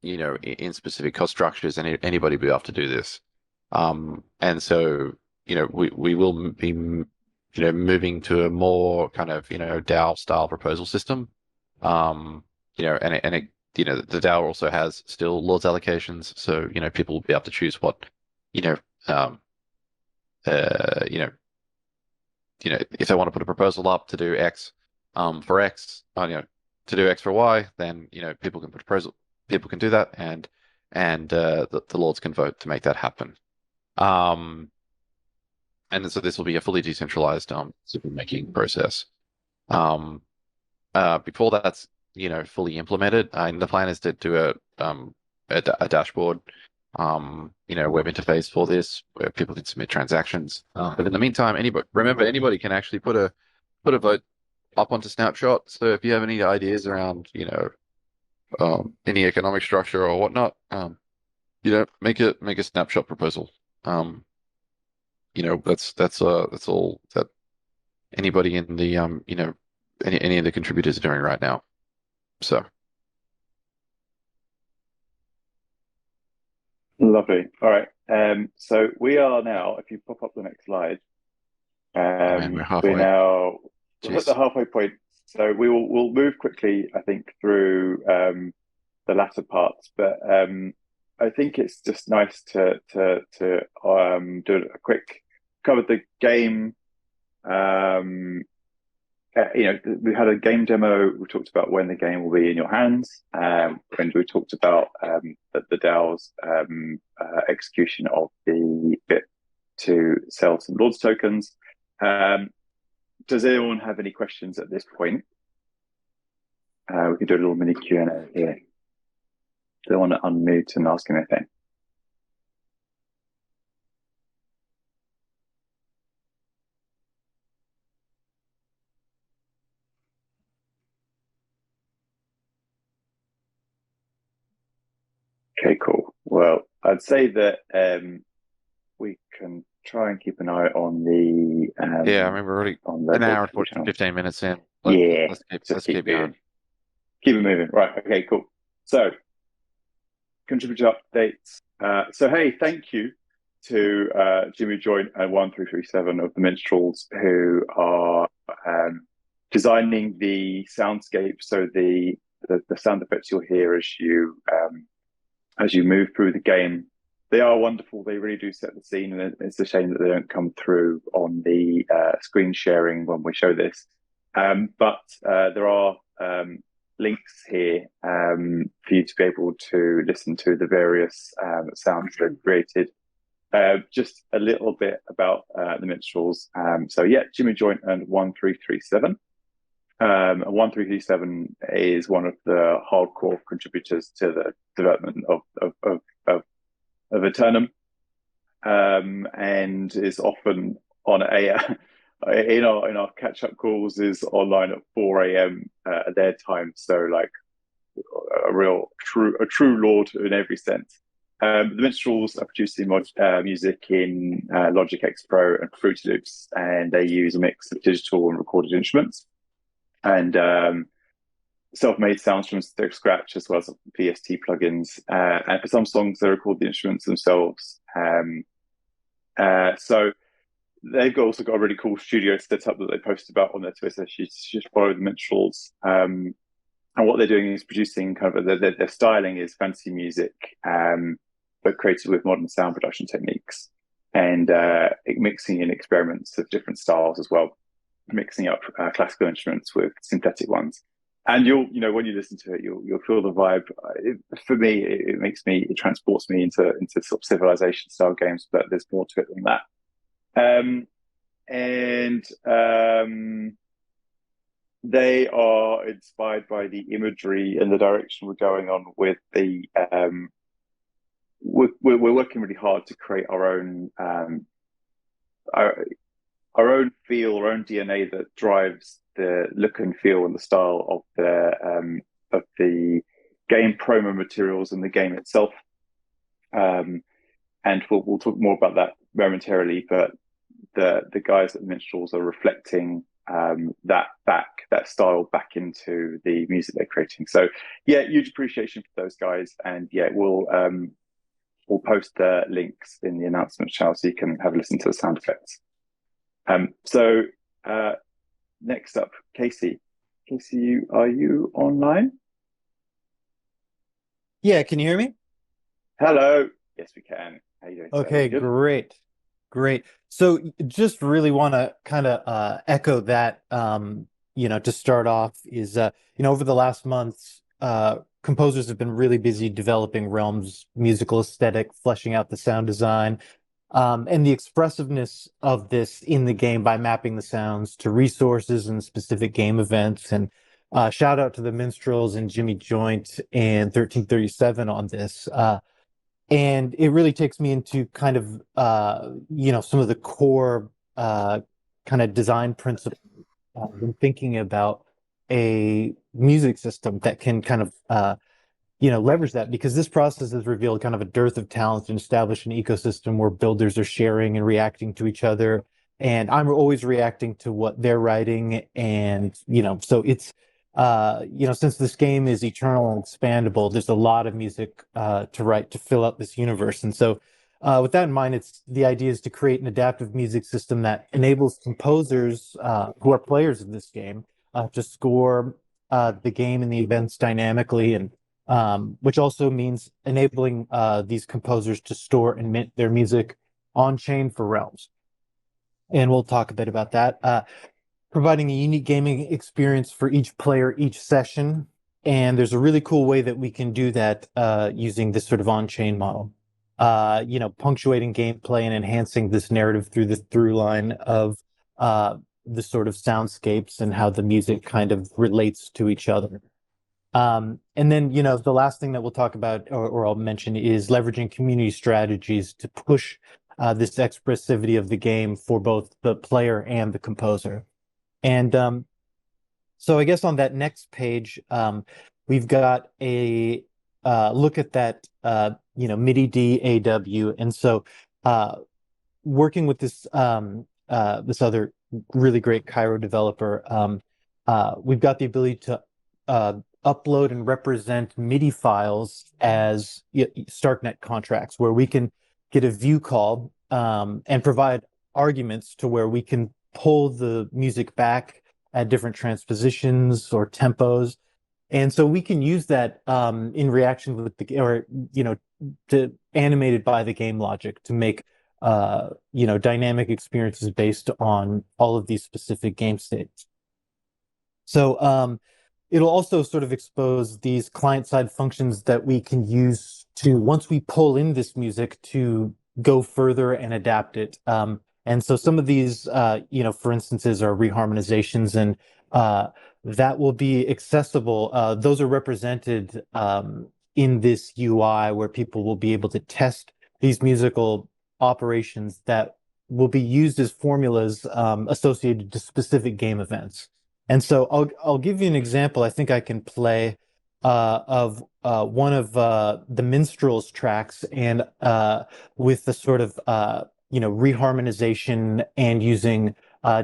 You know, in specific cost structures, and anybody will be able to do this. And so, you know, we will be, you know, moving to a more kind of, you know, DAO style proposal system. You know, and it, you know, the DAO also has still Lord's allocations, so, you know, people will be able to choose what, you know, you know, if they want to put a proposal up to do X, for X, you know, to do X for Y, then, you know, people can put a proposal, people can do that, and the Lords can vote to make that happen. And so this will be a fully decentralized super making process. Before that's, you know, fully implemented, and the plan is to do a dashboard, you know, web interface for this where people can submit transactions. But in the meantime, anybody can actually put a vote up onto Snapshot. So if you have any ideas around, you know, any economic structure or whatnot, you know, make a Snapshot proposal. You know, that's all that anybody in the you know, any of the contributors are doing right now. So Lovely. All right. So we are now, if you pop up the next slide, man, we're halfway. we're at the Jeez. halfway point. So we'll move quickly, I think, through the latter parts, but I think it's just nice to do a quick cover the game. You know, we had a game demo. We talked about when the game will be in your hands, and we talked about the DAO's execution of the bit to sell some Lords tokens. Does anyone have any questions at this point? We can do a little mini Q&A here. Do they want to unmute and ask anything? Okay, cool. Well, I'd say that we can try and keep an eye on the Yeah, I mean, we're already on the an hour and channel. 15 minutes in. Yeah, Let's keep going. Keep it moving. Right. Okay, cool. So, contributor updates. So, hey, thank you to Jimmy Joint and 1337 of the Minstrels, who are designing the soundscape. So the sound effects you'll hear as you move through the game, they are wonderful. They really do set the scene, and it's a shame that they don't come through on the screen sharing when we show this. But there are links here for you to be able to listen to the various sounds they've created. Just a little bit about the Minstrels. So yeah, Jimmy Joint and 1337. 1337 is one of the hardcore contributors to the development of Eternum, and is often on in our catch up calls, is online at 4 a.m. Their time. So like a true lord in every sense. The Minstrels are producing music in Logic X Pro and Fruity Loops, and they use a mix of digital and recorded instruments, and self-made sounds from scratch, as well as VST plugins. And for some songs, they record the instruments themselves. So they've also got a really cool studio set up that they post about on their Twitter. Just follow the Minstrels. And what they're doing is producing kind of their styling is fantasy music, but created with modern sound production techniques, and mixing in experiments of different styles as well, mixing up classical instruments with synthetic ones. And when you listen to it, you'll feel the vibe. For me, it transports me into sort of civilization style games, but there's more to it than that. They are inspired by the imagery and the direction we're going on with the. We're working really hard to create our own feel, our own DNA that drives the look and feel and the style of the game promo materials and the game itself. And we'll talk more about that momentarily. But the guys at Minstrels are reflecting that style back into the music they're creating. So yeah, huge appreciation for those guys. And yeah, we'll post the links in the announcement channel so you can have a listen to the sound effects. So next up, Casey. Casey, are you online? Yeah, can you hear me? Hello. Yes, we can. How you doing? Okay, great. So just really want to kind of echo that, to start off is, over the last months, composers have been really busy developing Realm's musical aesthetic, fleshing out the sound design, and the expressiveness of this in the game by mapping the sounds to resources and specific game events. And shout out to the Minstrels and Jimmy Joint and 1337 on this. And it really takes me into kind of, some of the core kind of design principles when thinking about a music system that can kind of, leverage that, because this process has revealed kind of a dearth of talent and established an ecosystem where builders are sharing and reacting to each other. And I'm always reacting to what they're writing. And, so it's, since this game is eternal and expandable, there's a lot of music to write to fill out this universe. And so with that in mind, the idea is to create an adaptive music system that enables composers who are players of this game to score the game and the events dynamically, and which also means enabling these composers to store and mint their music on chain for Realms. And we'll talk a bit about that. Providing a unique gaming experience for each player, each session. And there's a really cool way that we can do that using this sort of on-chain model. Punctuating gameplay and enhancing this narrative through the through line of the sort of soundscapes and how the music kind of relates to each other. And then, the last thing that we'll talk about or I'll mention is leveraging community strategies to push this expressivity of the game for both the player and the composer. And so I guess on that next page, we've got a look at that, MIDI DAW. And so working with this this other really great Cairo developer, we've got the ability to upload and represent MIDI files as StarkNet contracts, where we can get a view call and provide arguments to where we can pull the music back at different transpositions or tempos. And so we can use that in reaction with the, or, animated by the game logic to make, dynamic experiences based on all of these specific game states. So it'll also sort of expose these client-side functions that we can use to, once we pull in this music, to go further and adapt it. And so some of these, for instances, are reharmonizations, and that will be accessible. Those are represented in this UI, where people will be able to test these musical operations that will be used as formulas associated to specific game events. And so I'll give you an example. I think I can play of one of the Minstrel's tracks, and with the sort of reharmonization and using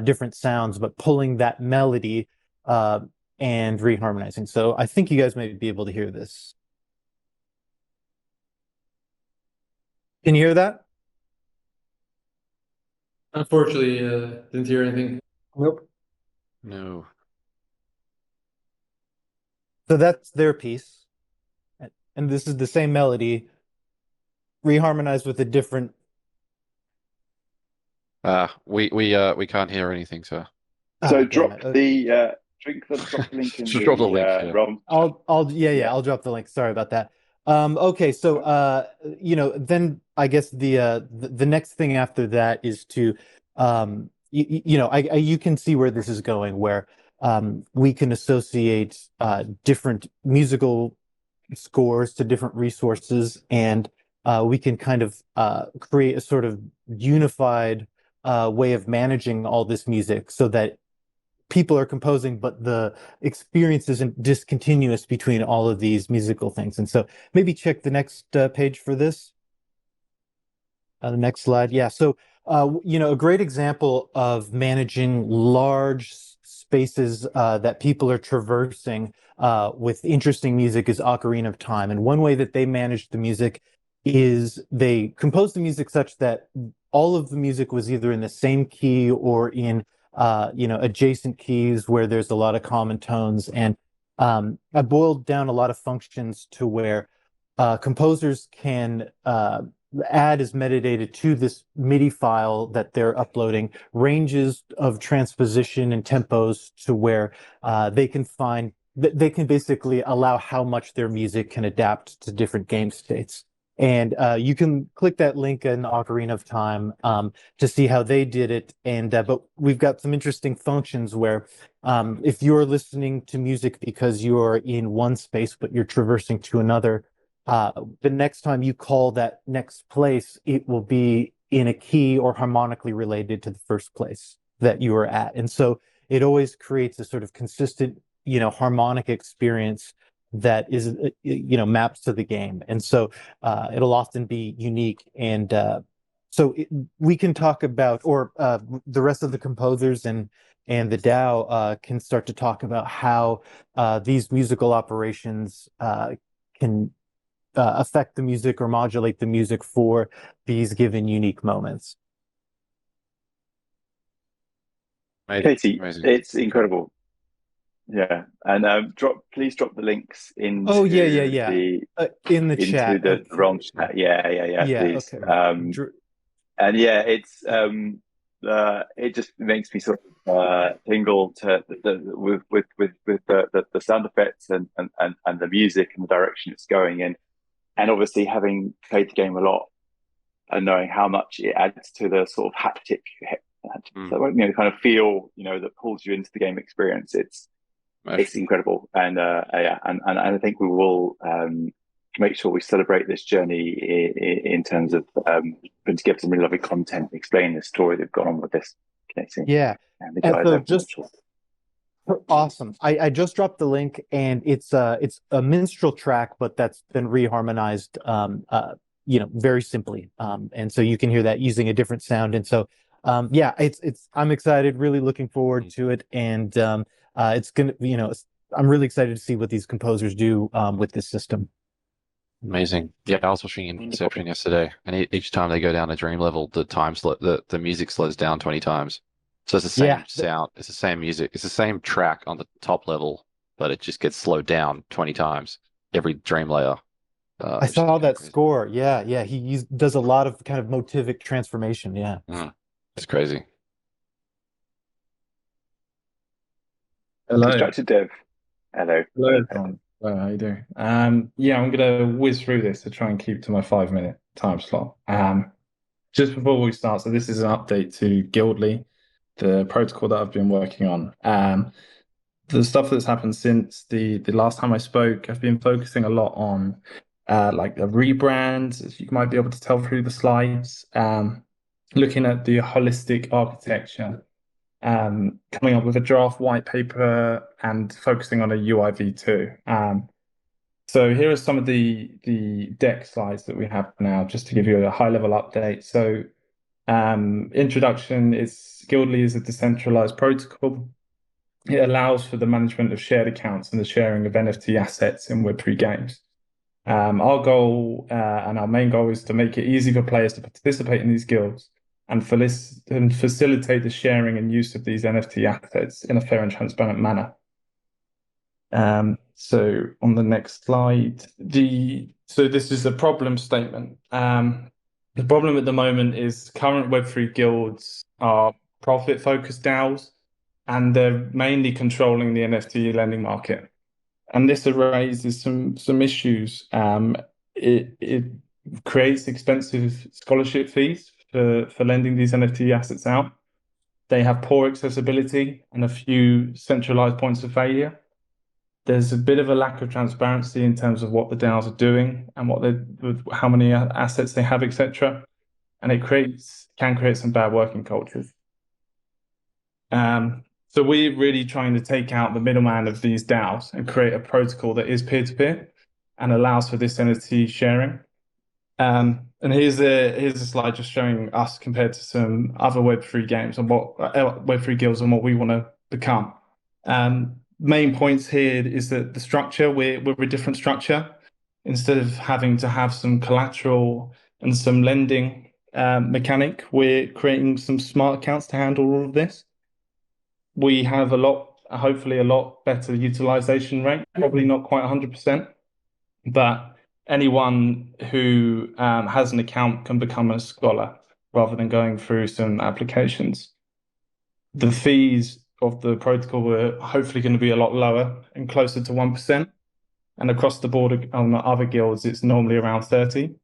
different sounds, but pulling that melody and reharmonizing. So I think you guys may be able to hear this. Can you hear that? Unfortunately, didn't hear anything. Nope. No. So that's their piece. And this is the same melody reharmonized with a different. We can't hear anything, sir. So damn drop it. the drop the link in Just drop the link, yeah. ROM. I'll drop the link. Sorry about that. Okay, so then I guess the next thing after that is to you can see where this is going, where we can associate different musical scores to different resources, and we can kind of create a sort of unified way of managing all this music, so that people are composing, but the experience isn't discontinuous between all of these musical things. And so maybe check the next page for this. The next slide. Yeah. So, a great example of managing large spaces that people are traversing with interesting music is Ocarina of Time. And one way that they manage the music is they composed the music such that all of the music was either in the same key or in adjacent keys where there's a lot of common tones. And I boiled down a lot of functions to where composers can add as metadata to this MIDI file that they're uploading ranges of transposition and tempos, to where they can basically allow how much their music can adapt to different game states. And you can click that link in Ocarina of Time to see how they did it. And but we've got some interesting functions where if you're listening to music because you're in one space but you're traversing to another, the next time you call that next place, it will be in a key or harmonically related to the first place that you were at. And so it always creates a sort of consistent, harmonic experience that is, maps to the game. And so it'll often be unique. And we can talk about, or the rest of the composers and the DAO can start to talk about how these musical operations can affect the music or modulate the music for these given unique moments. Katie, Amazing. it's incredible. Yeah, and please drop the links into in the into chat. the ROM chat. Yeah, please. Okay. And yeah, it's it just makes me sort of tingle to with the sound effects and the music and the direction it's going in, and obviously having played the game a lot and knowing how much it adds to the sort of haptic, kind of feel that pulls you into the game experience. It's incredible, and I think we will make sure we celebrate this journey in terms of putting together some really lovely content, explaining the story that's gone on with this. Yeah, and so awesome. I just dropped the link, and it's a minstrel track, but that's been reharmonized, very simply, and so you can hear that using a different sound. And so, I'm excited, really looking forward to it, and it's gonna, I'm really excited to see what these composers do with this system. Amazing. Yeah, I was watching Inception yesterday, and each time they go down a dream level, the music slows down 20 times. So it's the same sound, it's the same music, it's the same track on the top level, but it just gets slowed down 20 times every dream layer. I saw that score. Yeah, yeah. He does a lot of kind of motivic transformation. Yeah. It's crazy. Hello. Distracted Dev. Hello. Hello, everyone. Hello, how you doing? Yeah, I'm gonna whiz through this to try and keep to my 5-minute time slot. Just before we start, so this is an update to Guildly, the protocol that I've been working on. The stuff that's happened since the last time I spoke, I've been focusing a lot on like a rebrand, as you might be able to tell through the slides, looking at the holistic architecture, coming up with a draft white paper and focusing on a UI v2. So here are some of the deck slides that we have now, just to give you a high-level update. So introduction is Guildly is a decentralized protocol. It allows for the management of shared accounts and the sharing of NFT assets in Web3 games. Our goal and our main goal is to make it easy for players to participate in these guilds and facilitate the sharing and use of these NFT assets in a fair and transparent manner. So on the next slide, so this is a problem statement. The problem at the moment is current Web3 guilds are profit-focused DAOs, and they're mainly controlling the NFT lending market. And this raises some issues. It creates expensive scholarship fees for lending these NFT assets out. They have poor accessibility and a few centralized points of failure. There's a bit of a lack of transparency in terms of what the DAOs are doing and how many assets they have, etc. And it can create some bad working cultures. So we're really trying to take out the middleman of these DAOs and create a protocol that is peer-to-peer and allows for this NFT sharing. And here's a slide just showing us compared to some other Web3 games and what Web3 guilds and what we want to become. Main points here is that the structure, we're a different structure. Instead of having to have some collateral and some lending mechanic, we're creating some smart accounts to handle all of this. We have hopefully a lot better utilization rate, probably not quite 100%, but anyone who has an account can become a scholar rather than going through some applications. The fees of the protocol are hopefully going to be a lot lower and closer to 1%. And across the board on other guilds, it's normally around 30%.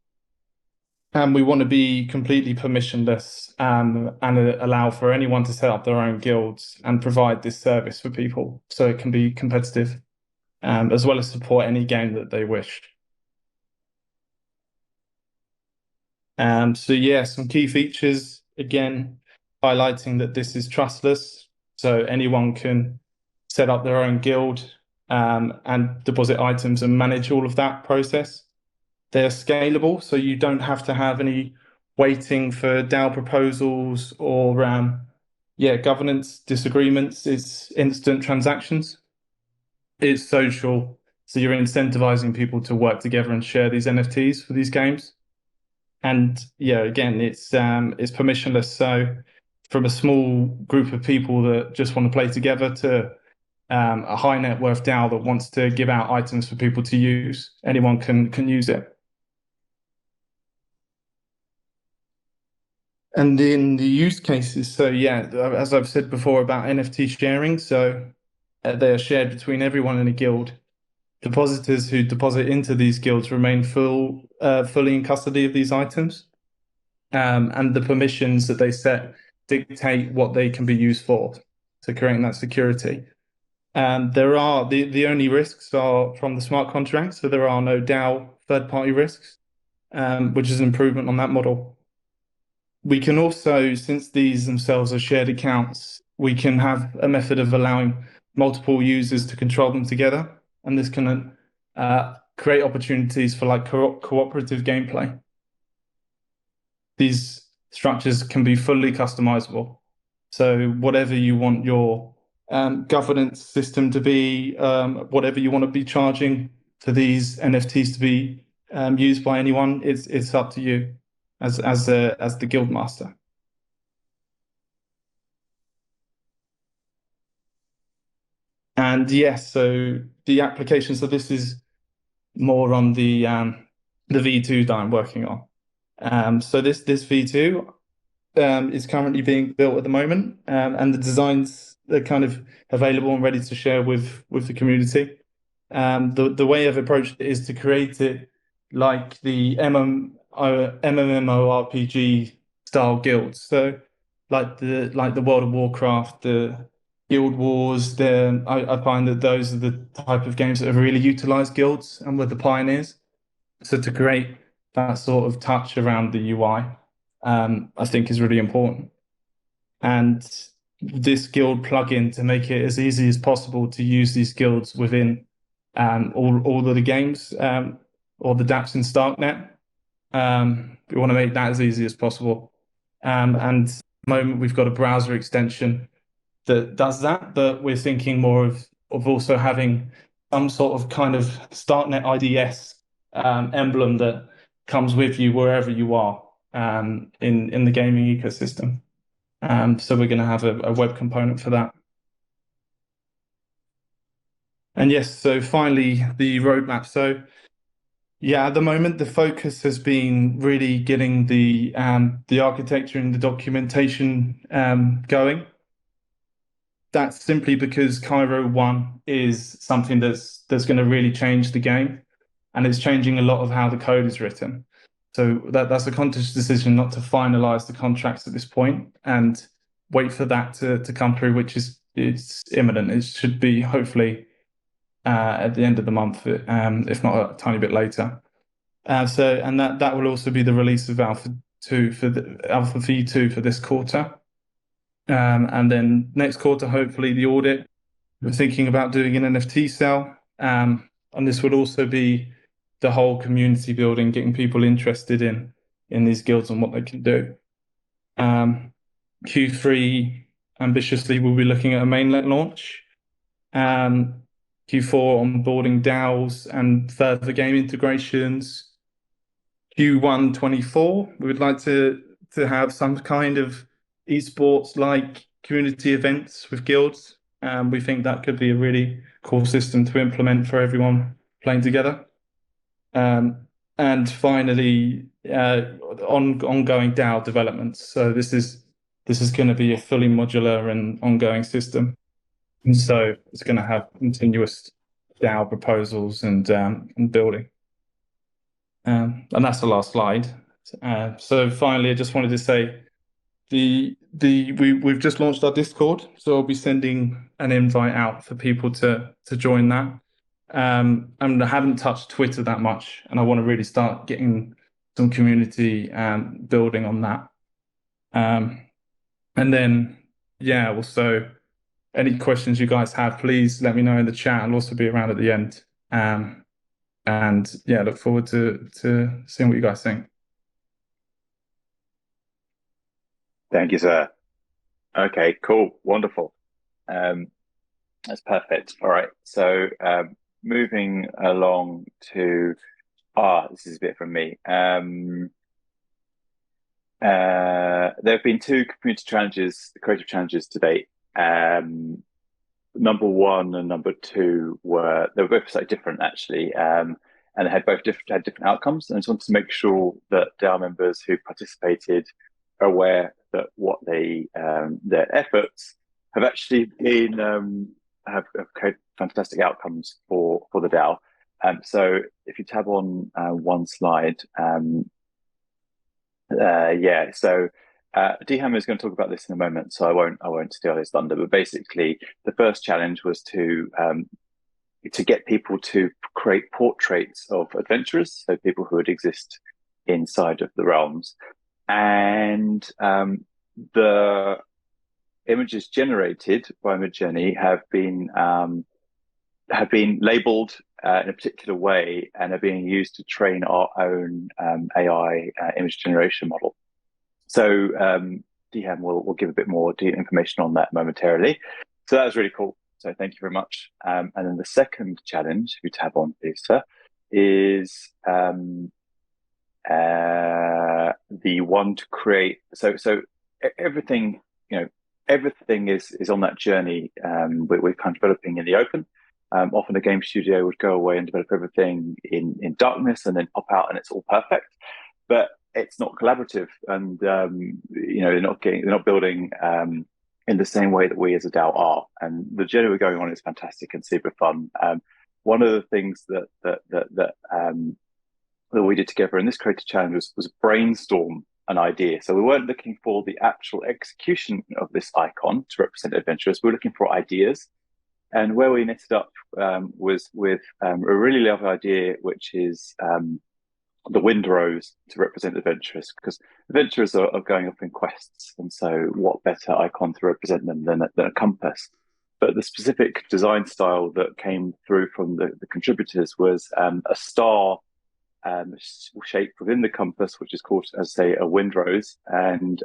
And we want to be completely permissionless and allow for anyone to set up their own guilds and provide this service for people so it can be competitive, as well as support any game that they wish. So yeah, some key features, again, highlighting that this is trustless. So anyone can set up their own guild and deposit items and manage all of that process. They're scalable, so you don't have to have any waiting for DAO proposals or governance disagreements. It's instant transactions. It's social, so you're incentivizing people to work together and share these NFTs for these games. And yeah, again, it's permissionless. So from a small group of people that just want to play together to a high net worth DAO that wants to give out items for people to use, anyone can use it. And in the use cases, so yeah, as I've said before about NFT sharing, so they are shared between everyone in a guild. Depositors who deposit into these guilds remain fully in custody of these items, and the permissions that they set dictate what they can be used for, so creating that security. There are the only risks are from the smart contract, so there are no DAO third-party risks, which is an improvement on that model. We can also, since these themselves are shared accounts, we can have a method of allowing multiple users to control them together, and this can create opportunities for like cooperative gameplay. These structures can be fully customizable. So whatever you want your governance system to be, whatever you want to be charging for these NFTs to be used by anyone. It's up to you as the guild master. And yes, so the application. So this is more on the V2 that I'm working on. So this V2 is currently being built at the moment, and the designs are kind of available and ready to share with the community. The way I've approached it is to create it like the MMORPG style guilds. So like the World of Warcraft, the Guild Wars. I find that those are the type of games that have really utilized guilds and were the pioneers. So to create that sort of touch around the UI, I think is really important. And this guild plugin to make it as easy as possible to use these guilds within all of the games or the dApps in StarkNet. We want to make that as easy as possible. And at the moment, we've got a browser extension that does that, but we're thinking more of also having some sort of kind of StarkNet IDS emblem that comes with you wherever you are in the gaming ecosystem. So we're going to have a web component for that. And yes, so finally the roadmap. So yeah, at the moment the focus has been really getting the architecture and the documentation going. That's simply because Cairo 1 is something that's going to really change the game, and it's changing a lot of how the code is written. So that's a conscious decision not to finalize the contracts at this point and wait for that to come through, which is imminent. It should be hopefully at the end of the month, if not a tiny bit later. And that will also be the release of Alpha V2 for this quarter. And then next quarter, hopefully the audit. We're thinking about doing an NFT sale. And this would also be the whole community building, getting people interested in these guilds and what they can do. Q3, ambitiously, we'll be looking at a mainnet launch. Q4, onboarding DAOs and further game integrations. Q1 24, we would like to have some kind of esports-like community events with guilds. We think that could be a really cool system to implement for everyone playing together. And finally, ongoing DAO developments. So this is going to be a fully modular and ongoing system. And so it's going to have continuous DAO proposals and building. And that's the last slide. So finally, I just wanted to say we've just launched our Discord, so I'll be sending an invite out for people to join that. And I haven't touched Twitter that much, and I want to really start getting some community building on that. And then, yeah, also any questions you guys have, please let me know in the chat. I'll also be around at the end. And yeah, look forward to seeing what you guys think. Thank you, sir. Okay, cool, wonderful. That's perfect. All right, so moving along to this is a bit from me. There have been two community challenges, creative challenges to date. Number 1 and number 2 they were both slightly different actually, and they had both had different outcomes. And I just wanted to make sure that DAO members who participated are aware that what their efforts have actually been have created fantastic outcomes for the DAO. So if you tab on one slide, so Dham is going to talk about this in a moment, so I won't steal his thunder. But basically, the first challenge was to get people to create portraits of adventurers, so people who would exist inside of the realms, and the images generated by Midjourney have been labeled in a particular way and are being used to train our own AI image generation model. So Dham will give a bit more information on that momentarily. So that was really cool. So thank you very much. And then the second challenge, if you tab on, please, sir, is the one to create. So everything, everything is on that journey. We're kind of developing in the open. Often a game studio would go away and develop everything in darkness and then pop out and it's all perfect. But it's not collaborative, and they're not building in the same way that we as a DAO are. And the journey we're going on is fantastic and super fun. One of the things that we did together in this creative challenge was brainstorm an idea. So we weren't looking for the actual execution of this icon to represent adventurers. We were looking for ideas. And where we netted up was with a really lovely idea, which is the windrows to represent adventurers, because adventurers are going off in quests. And so what better icon to represent them than a compass? But the specific design style that came through from the contributors was a star shape within the compass, which is called, as I say, a windrose. And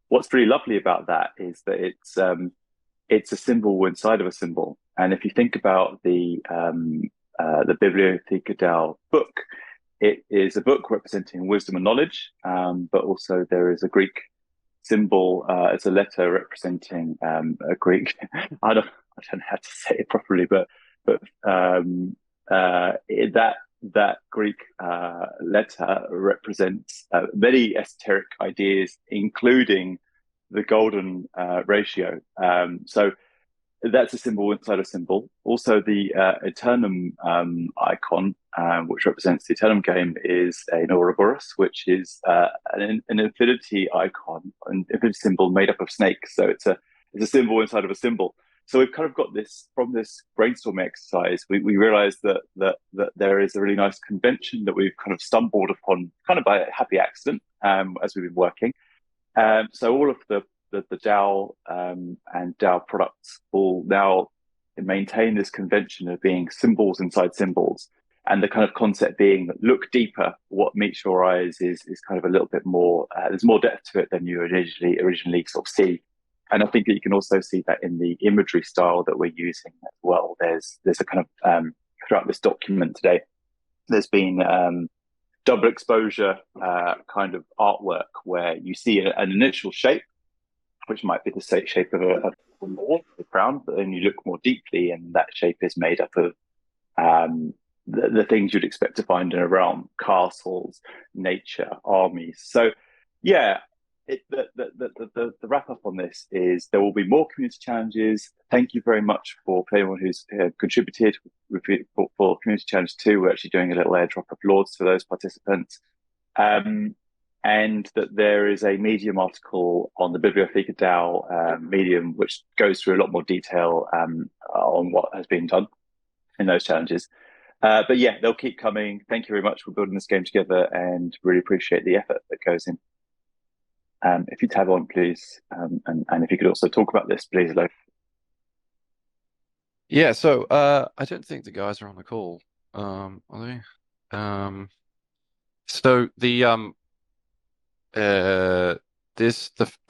what's really lovely about that is that it's a symbol inside of a symbol. And if you think about the Bibliotheca DAO book, it is a book representing wisdom and knowledge, but also there is a Greek symbol. It's a letter representing a Greek. I don't know how to say it properly, but that Greek letter represents many esoteric ideas, including the golden ratio. So that's a symbol inside a symbol. Also, the Eternum icon, which represents the Eternum game, is an Ouroboros, which is an infinity icon, an infinity symbol made up of snakes. So it's a symbol inside of a symbol. So we've kind of got this from this brainstorming exercise. We realized that there is a really nice convention that we've kind of stumbled upon, kind of by a happy accident, as we've been working. So all of the DAO and DAO products will now maintain this convention of being symbols inside symbols, and the kind of concept being that look deeper. What meets your eyes is kind of a little bit more. There's more depth to it than you originally sort of see. And I think that you can also see that in the imagery style that we're using as well. There's a kind of throughout this document today, there's been double exposure kind of artwork where you see an initial shape, which might be the shape of a crown, but then you look more deeply and that shape is made up of the things you'd expect to find in a realm: castles, nature, armies. So yeah, the wrap up on this is there will be more community challenges. Thank you very much for anyone who's contributed for Community Challenge 2. We're actually doing a little airdrop of Lords to those participants. And that there is a Medium article on the Bibliotheca DAO Medium, which goes through a lot more detail on what has been done in those challenges. But yeah, they'll keep coming. Thank you very much for building this game together, and really appreciate the effort that goes in. If you tab on, please, and if you could also talk about this, please, Loaf. Yeah, so I don't think the guys are on the call, are they? So the the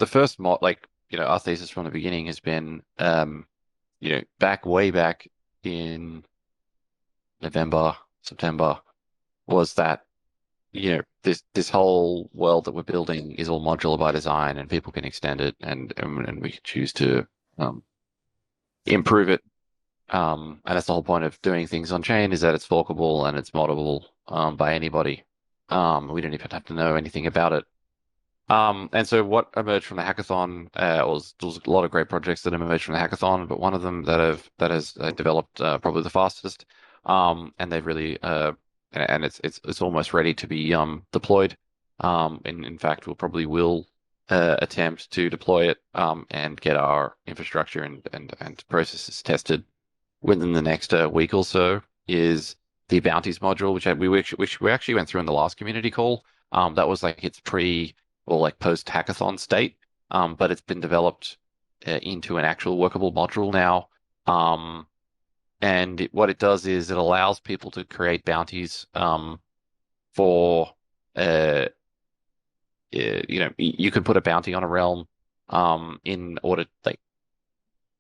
first mod, like, our thesis from the beginning has been way back in November, September, was that this whole world that we're building is all modular by design, and people can extend it, and we can choose to improve it. And that's the whole point of doing things on chain, is that it's forkable and it's moddable by anybody. We don't even have to know anything about it. And so what emerged from the hackathon was a lot of great projects that emerged from the hackathon, but one of them that has developed probably the fastest, and they've really and it's almost ready to be deployed. In fact, will attempt to deploy it and get our infrastructure and processes tested within the next week or so, is the Bounties module, which we actually went through in the last community call. That was like its post hackathon state, but it's been developed into an actual workable module now. And what it does is it allows people to create bounties for you can put a bounty on a realm in order, like,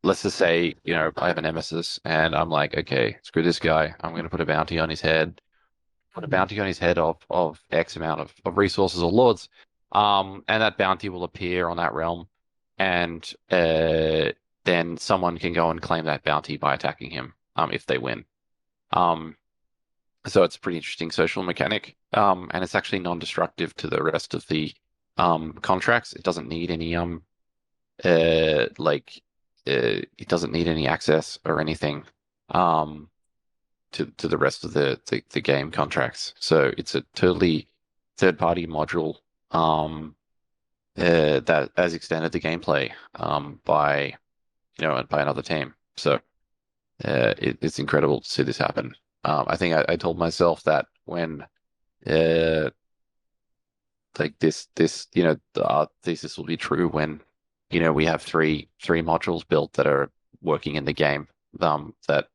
let's just say, I have a nemesis and I'm like, okay, screw this guy. I'm going to put a bounty on his head, of X amount of resources or lords. And that bounty will appear on that realm, and then someone can go and claim that bounty by attacking him, if they win. So it's a pretty interesting social mechanic. And it's actually non-destructive to the rest of the contracts. It doesn't need any it doesn't need any access or anything to the rest of the game contracts. So it's a totally third-party module that has extended the gameplay by another team. So it's incredible to see this happen. I think I told myself that when like this our thesis will be true when we have three modules built that are working in the game, that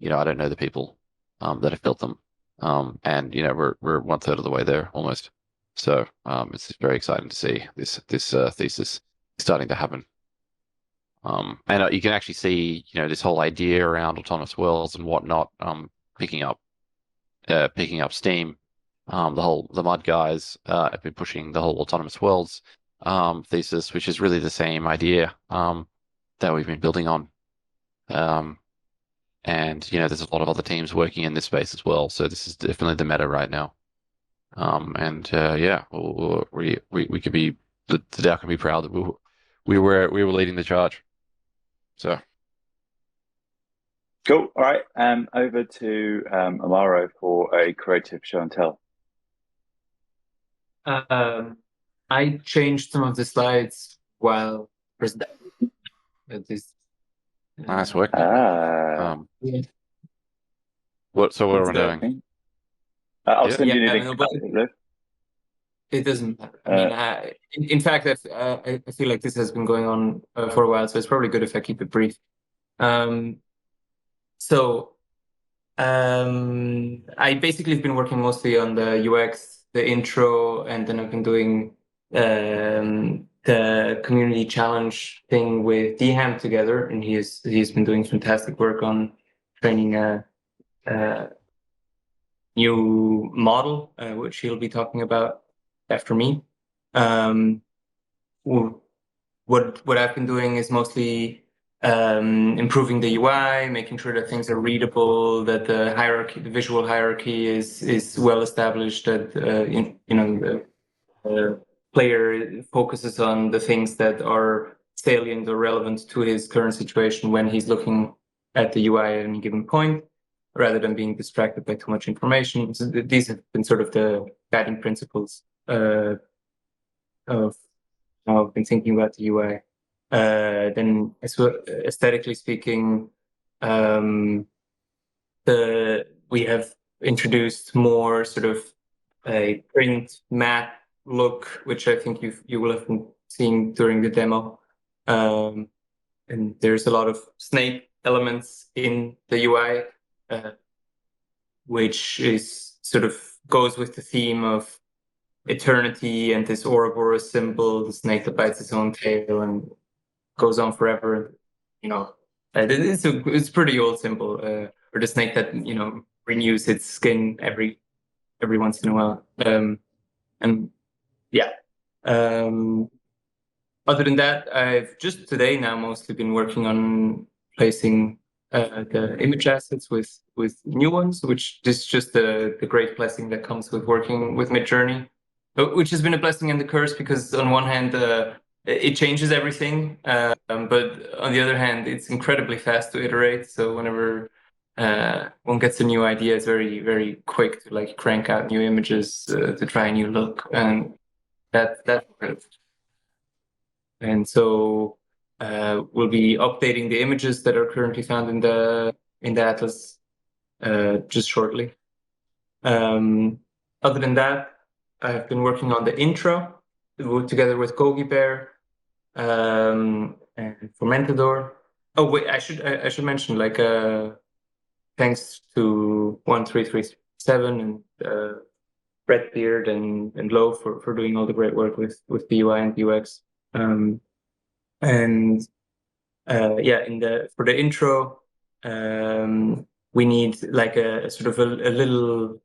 I don't know the people that have built them, and we're 1/3 of the way there almost. So it's very exciting to see this thesis starting to happen. And you can actually see this whole idea around autonomous worlds and whatnot picking up steam. The Mud guys have been pushing the whole autonomous worlds thesis, which is really the same idea that we've been building on. And there's a lot of other teams working in this space as well. So this is definitely the meta right now. And yeah, we could be the DAO can be proud that we were leading the charge. So Cool. All right. Over to Amaro for a creative show and tell. I changed some of the slides while presenting. nice work. Ah. Yeah. What are we doing? I'll Yeah. send you the Yeah, no, but link. it doesn't matter. I mean, in fact, I feel like this has been going on for a while, so it's probably good if I keep it brief. So I basically have been working mostly on the UX, the intro, and then I've been doing the community challenge thing with Dham together, and he's been doing fantastic work on training a new model, which he'll be talking about after me. What I've been doing is mostly improving the UI, making sure that things are readable, that the hierarchy, the visual hierarchy is well established, that the player focuses on the things that are salient or relevant to his current situation when he's looking at the UI at any given point, rather than being distracted by too much information. So these have been sort of the guiding principles of how I've been thinking about the UI. Then, aesthetically speaking, we have introduced more sort of a print matte look, which I think you will have been seeing during the demo. And there's a lot of snake elements in the UI, which is sort of goes with the theme of eternity and this Ouroboros symbol, the snake that bites its own tail and goes on forever. It's pretty old symbol, or the snake that renews its skin every once in a while. And yeah. Other than that, I've just today now mostly been working on placing the image assets with new ones, which is just the great blessing that comes with working with Midjourney, which has been a blessing and a curse, because on one hand, it changes everything, but on the other hand, it's incredibly fast to iterate. So whenever one gets a new idea, it's very, very quick to like crank out new images to try a new look, and that's incredible. And so we'll be updating the images that are currently found in the atlas just shortly. Other than that, I've been working on the intro together with Kogi Bear and Fermentador. Oh wait, I should mention, like, thanks to 1337 and Redbeard and Low for doing all the great work with the UI and UX. And for the intro, we need like a sort of a little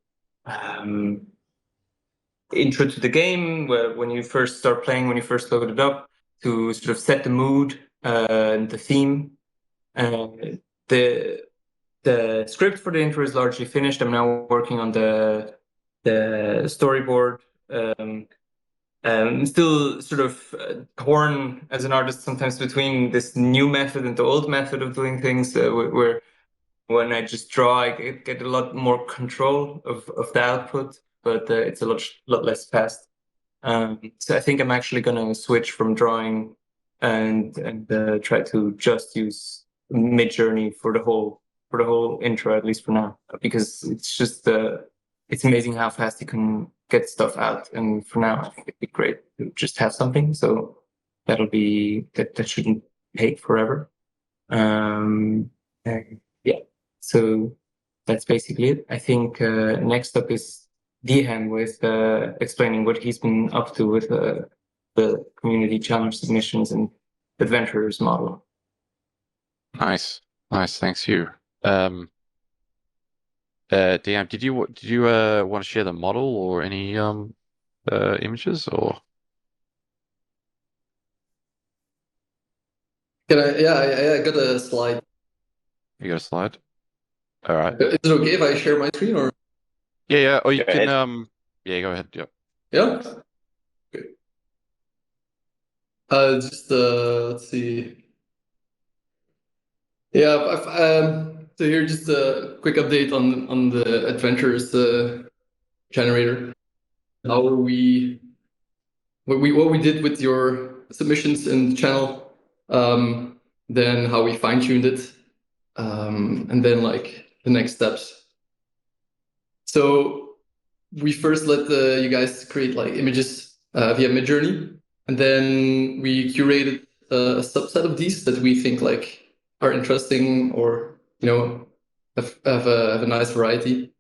intro to the game where when you first start playing, when you first load it up, to sort of set the mood and the theme. The script for the intro is largely finished. I'm now working on the storyboard. I'm still sort of torn as an artist sometimes between this new method and the old method of doing things, where when I just draw, I get a lot more control of the output, but it's a lot less fast. So I think I'm actually going to switch from drawing and try to just use Midjourney for the whole intro, at least for now, because it's just it's amazing how fast you can get stuff out. And for now, I think it'd be great to just have something. So that shouldn't take forever. And yeah, so that's basically it. I think next up is Dihan with explaining what he's been up to with the community challenge submissions and adventurers model. Nice. Thanks, you. DM, did you want to share the model or any images or? I got a slide. You got a slide? All right. Is it okay if I share my screen or? Yeah. Or you Go can ahead. yeah, go ahead. Yep. Yeah. Okay. Let's see. Yeah, so here just a quick update on the adventurers generator. How what we did with your submissions in the channel, then how we fine-tuned it, and then like the next steps. So we first let you guys create like images via Midjourney, and then we curated a subset of these that we think like are interesting or have a nice variety.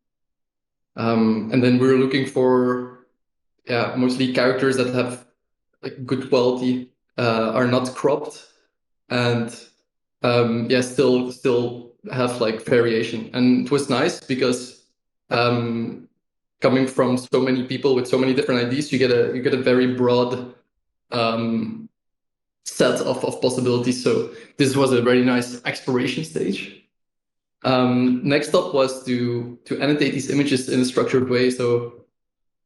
And then we're looking for mostly characters that have like good quality, are not cropped, and still have like variation. And it was nice because coming from so many people with so many different ideas, you get a very broad set of possibilities. So this was a very nice exploration stage. Next up was to annotate these images in a structured way. So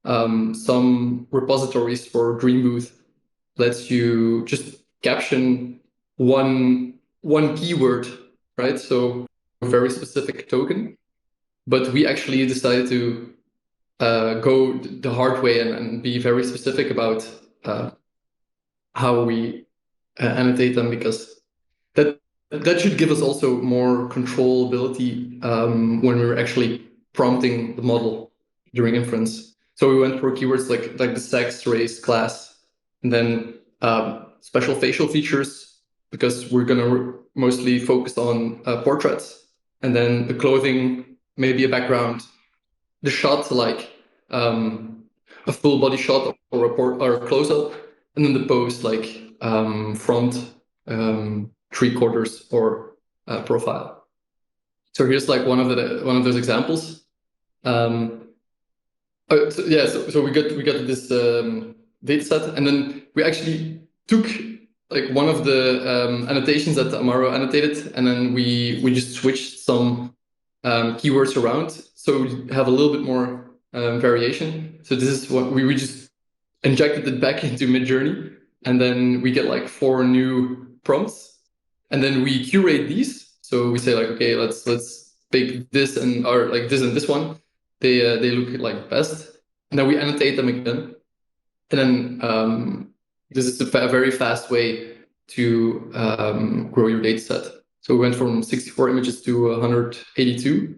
some repositories for Dream Booth lets you just caption one keyword, right? So a very specific token. But we actually decided to go the hard way and be very specific about how we annotate them, because that should give us also more controllability when we're actually prompting the model during inference. So we went for keywords like the sex, race, class, and then special facial features, because we're going to mostly focus on portraits, and then the clothing, maybe a background, the shot like a full body shot or a close up, and then the pose like front, 3/4 or profile. So here's like one of those examples. So we got this data set, and then we actually took like one of the annotations that Amaro annotated, and then we just switched some keywords around, so we have a little bit more variation. So this is what we just injected it back into Midjourney, and then we get like 4 new prompts, and then we curate these. So we say like, okay, let's pick this and or like this and this one. They look like best, and then we annotate them again, and then this is a very fast way to grow your data set. So we went from 64 images to 182.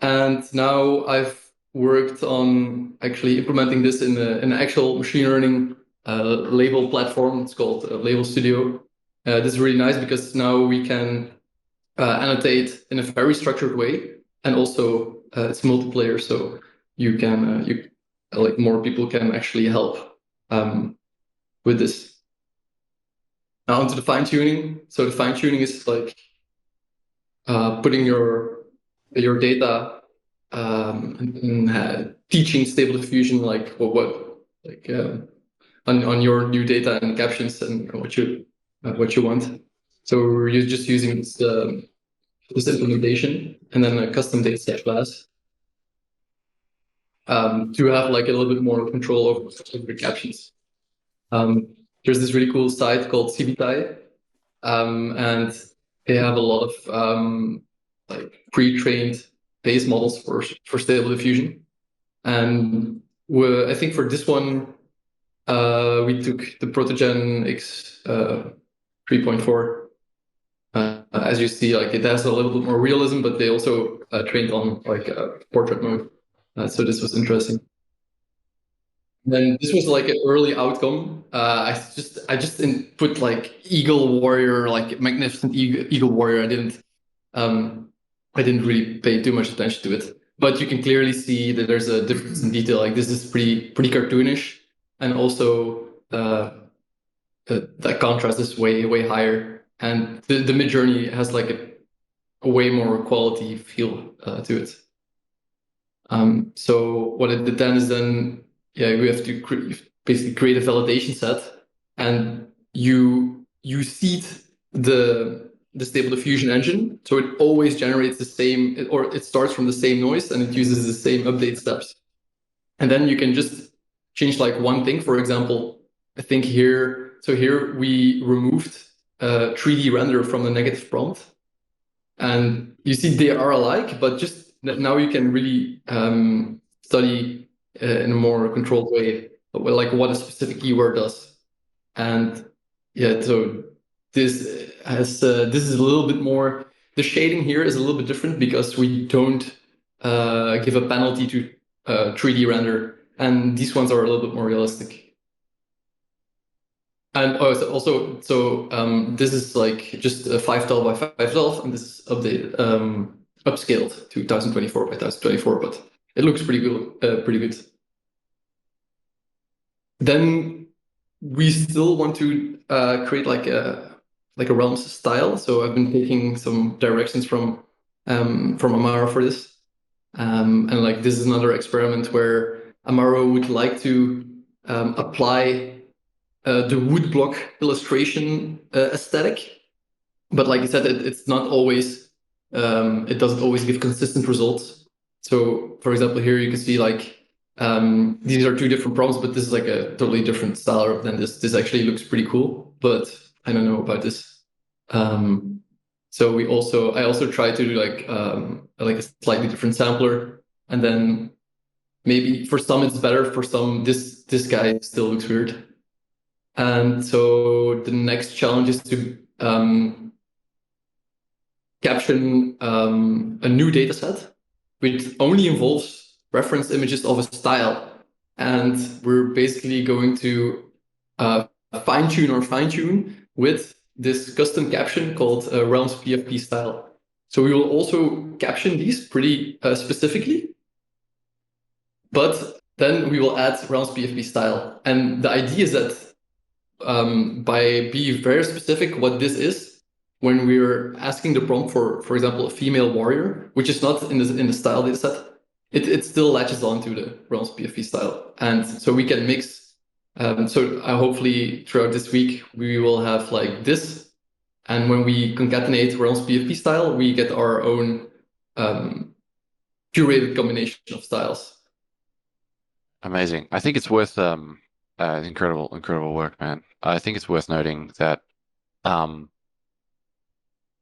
And now I've worked on actually implementing this in an actual machine learning label platform. It's called Label Studio. This is really nice because now we can annotate in a very structured way, and also it's multiplayer, so you can like more people can actually help with this. Now onto the fine tuning. So the fine tuning is like putting your data and teaching Stable Diffusion like on your new data and captions and what you want. So you're just using this implementation and then a custom dataset class to have like a little bit more control over the captions. There's this really cool site called CBTI, and they have a lot of like pre-trained base models for Stable Diffusion. And I think for this one, we took the Protogen X 3.4. As you see, like it has a little bit more realism, but they also trained on like portrait mode. So this was interesting. Then this was like an early outcome. I just put like Eagle Warrior, like magnificent Eagle Warrior. I didn't really pay too much attention to it, but you can clearly see that there's a difference in detail. Like this is pretty cartoonish, and also that contrast is way higher, and the Midjourney has like a way more quality feel to it. So what it did then is we have to basically create a validation set, and you seed the Stable Diffusion engine, so it always generates the same, or it starts from the same noise and it uses the same update steps. And then you can just change like one thing. For example, I think here we removed 3D render from the negative prompt, and you see they are alike, but just now you can really study in a more controlled way, like what a specific keyword does. And yeah, so this is a little bit more, the shading here is a little bit different because we don't give a penalty to 3D render, and these ones are a little bit more realistic. And also, this is like just a 512 by 512, and this is updated, upscaled to 1024 by 1024, but it looks pretty good. Then we still want to create like a realms style. So I've been taking some directions from Amaro for this, and like this is another experiment where Amaro would like to apply the woodblock illustration aesthetic, but like I said, it's not always. It doesn't always give consistent results. So, for example, here you can see like these are two different prompts, but this is like a totally different style than this. This actually looks pretty cool, but I don't know about this. So I also try to do like a slightly different sampler, and then maybe for some it's better, for some this guy still looks weird. And so the next challenge is to caption a new data set, which only involves reference images of a style. And we're basically going to fine-tune with this custom caption called Realms PFP style. So we will also caption these pretty specifically, but then we will add Realms PFP style. And the idea is that by being very specific what this is, when we're asking the prompt for example, a female warrior, which is not in the style dataset, it still latches onto the Realms PFP style. And so we can mix. So hopefully throughout this week, we will have like this. And when we concatenate Realms PFP style, we get our own curated combination of styles. Amazing. I think it's worth incredible work, man. I think it's worth noting that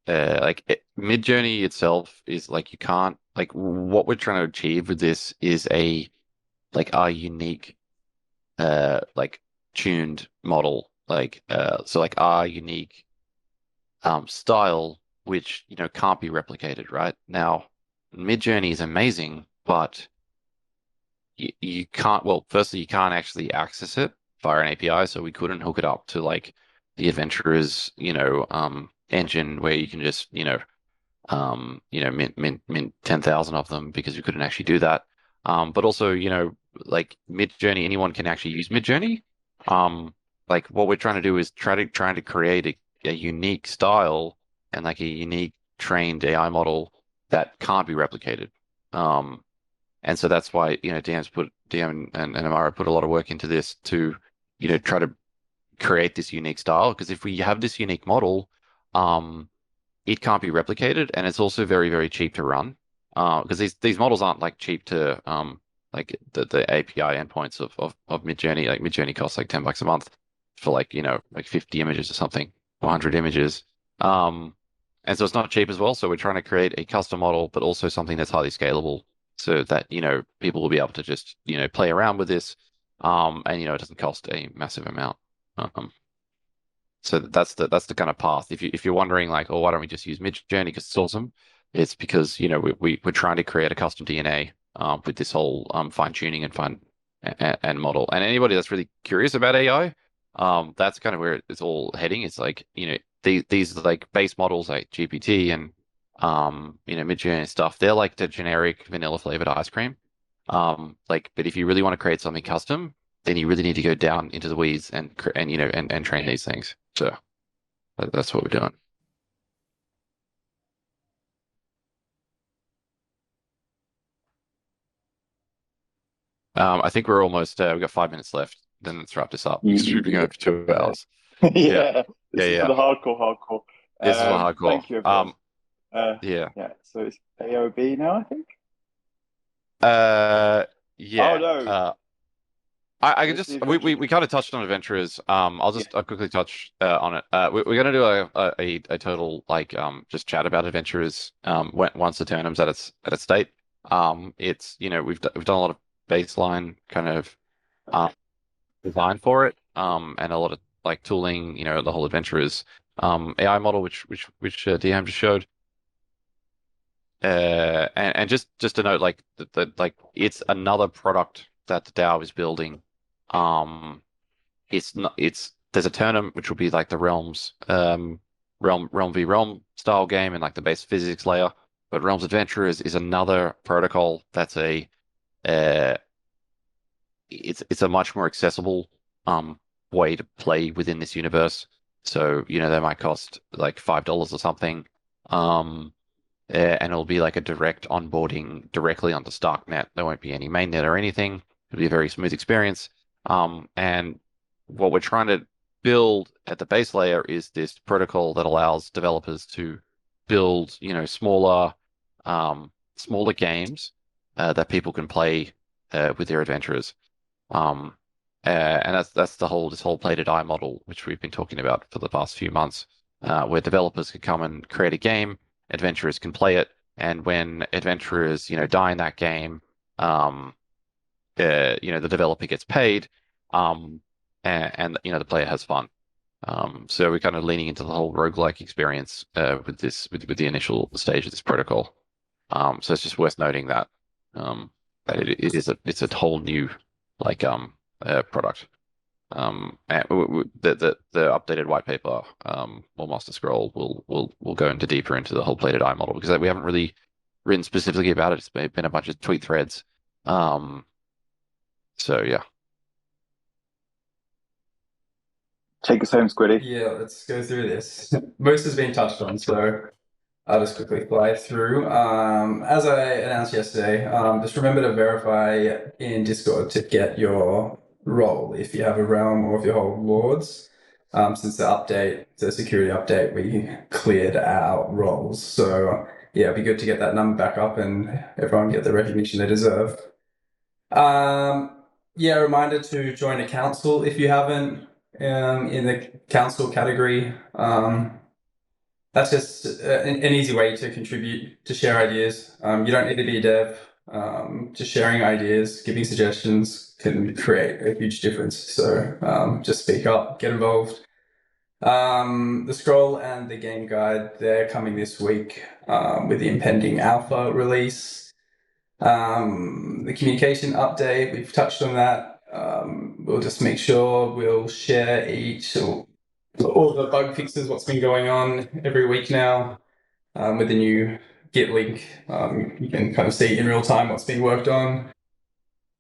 Midjourney itself is like, you can't, like, what we're trying to achieve with this is our unique like tuned model, so like our unique style, which can't be replicated. Right now Midjourney is amazing, but you can't, well, firstly, you can't actually access it via an API, so we couldn't hook it up to like the adventurers engine where you can just mint 10,000 of them, because we couldn't actually do that. But also, like Midjourney, anyone can actually use Midjourney. like what we're trying to do is trying to create a unique style and like a unique trained AI model that can't be replicated. And so that's why, DM and Amara put a lot of work into this to, try to create this unique style. Because if we have this unique model, it can't be replicated, and it's also very, very cheap to run. Because these models aren't like cheap to like the API endpoints of Midjourney. Like Midjourney costs like $10 a month for like 50 images or something, 100 images. And so it's not cheap as well. So we're trying to create a custom model, but also something that's highly scalable, so that people will be able to just play around with this, and it doesn't cost a massive amount. So that's the kind of path. If you're wondering like, oh, why don't we just use Midjourney because it's awesome? It's because we're trying to create a custom DNA with this whole fine tuning and model. And anybody that's really curious about AI, that's kind of where it's all heading. It's like these like base models like GPT and Midjourney and stuff. They're like the generic vanilla flavored ice cream. But if you really want to create something custom, then you really need to go down into the weeds and train these things. So that's what we're doing. I think we're almost. We've got 5 minutes left. Then let's wrap this up. We've been going for 2 hours. Yeah. This is Yeah. for the hardcore. This is the hardcore. Thank you, everyone. Yeah. So it's AOB now, I think. Yeah. Oh no. I can just we kind of touched on adventurers. I'll quickly touch on it. We're gonna do a total like just chat about adventurers once Eternum's at its state. It's we've done a lot of baseline kind of design for it, and a lot of like tooling. The whole adventurers AI model which DM just showed. And just to note, like like it's another product that the DAO is building. It's not. There's Eternum, which will be like the realms, realm v realm style game and like the base physics layer. But Realms Adventurers is another protocol that's it's a much more accessible way to play within this universe. So they might cost like $5 or something. And it'll be like a direct onboarding directly onto StarkNet. There won't be any mainnet or anything. It'll be a very smooth experience. And what we're trying to build at the base layer is this protocol that allows developers to build, smaller games that people can play with their adventurers. And that's this whole plated eye model, which we've been talking about for the past few months, where developers can come and create a game, adventurers can play it, and when adventurers, die in that game, the developer gets paid, and the player has fun. So we're kind of leaning into the whole roguelike experience with the initial stage of this protocol. So it's just worth noting that it's a whole new like product. And the updated white paper or master scroll will go into deeper into the whole plated eye model, because we haven't really written specifically about it. It's been a bunch of tweet threads. So yeah. Take us home, Squiddy. Yeah, let's go through this. Most has been touched on, so I'll just quickly fly through. As I announced yesterday, just remember to verify in Discord to get your role if you have a realm or if you hold lords. Since the security update, we cleared our roles. So yeah, it'd be good to get that number back up and everyone get the recognition they deserve. Yeah, reminder to join a council if you haven't, in the council category. That's just an easy way to contribute, to share ideas. You don't need to be a dev. Just sharing ideas, giving suggestions can create a huge difference. So just speak up, get involved. The scroll and the game guide, they're coming this week with the impending alpha release. The communication update, we've touched on that. We'll just make sure we'll share all the bug fixes, what's been going on every week now, with the new Git link. You can kind of see in real time what's being worked on.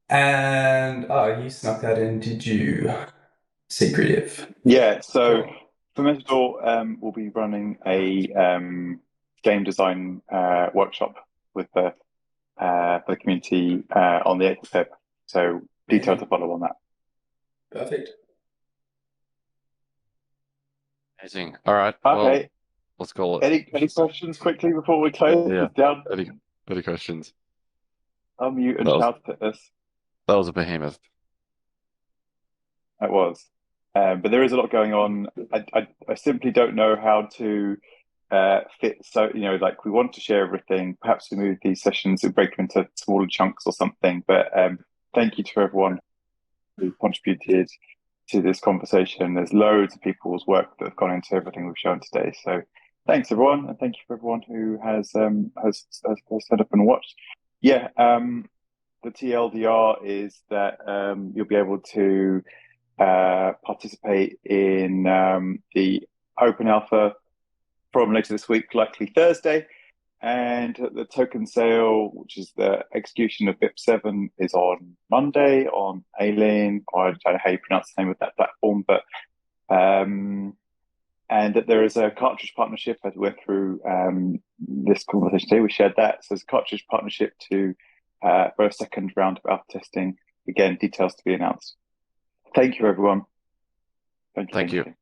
And you snuck that in, did you? secretive. Yeah, so Cool. Fermentador will be running a game design workshop with the community on the 8th of Feb. So details to follow on that. Perfect. Amazing. All right. Well, Okay. let's call it. Any questions quickly before we close Yeah. this down? Any questions? Unmute and That was- shout at this. That was a behemoth. It was. But there is a lot going on. I simply don't know how to fit. So, like we want to share everything. Perhaps we move these sessions and break them into smaller chunks or something. But thank you to everyone who contributed to this conversation. There's loads of people's work that have gone into everything we've shown today. So thanks everyone, and thank you for everyone who has set up and watched. Yeah, the TLDR is that you'll be able to participate in the open alpha from later this week, likely Thursday. And the token sale, which is the execution of BIP7, is on Monday on Alien, or I don't know how you pronounce the name of that platform, but and that there is a cartridge partnership as we're through this conversation today. We shared that. So there's a cartridge partnership for a second round of alpha testing. Again, details to be announced. Thank you, everyone. Thank you.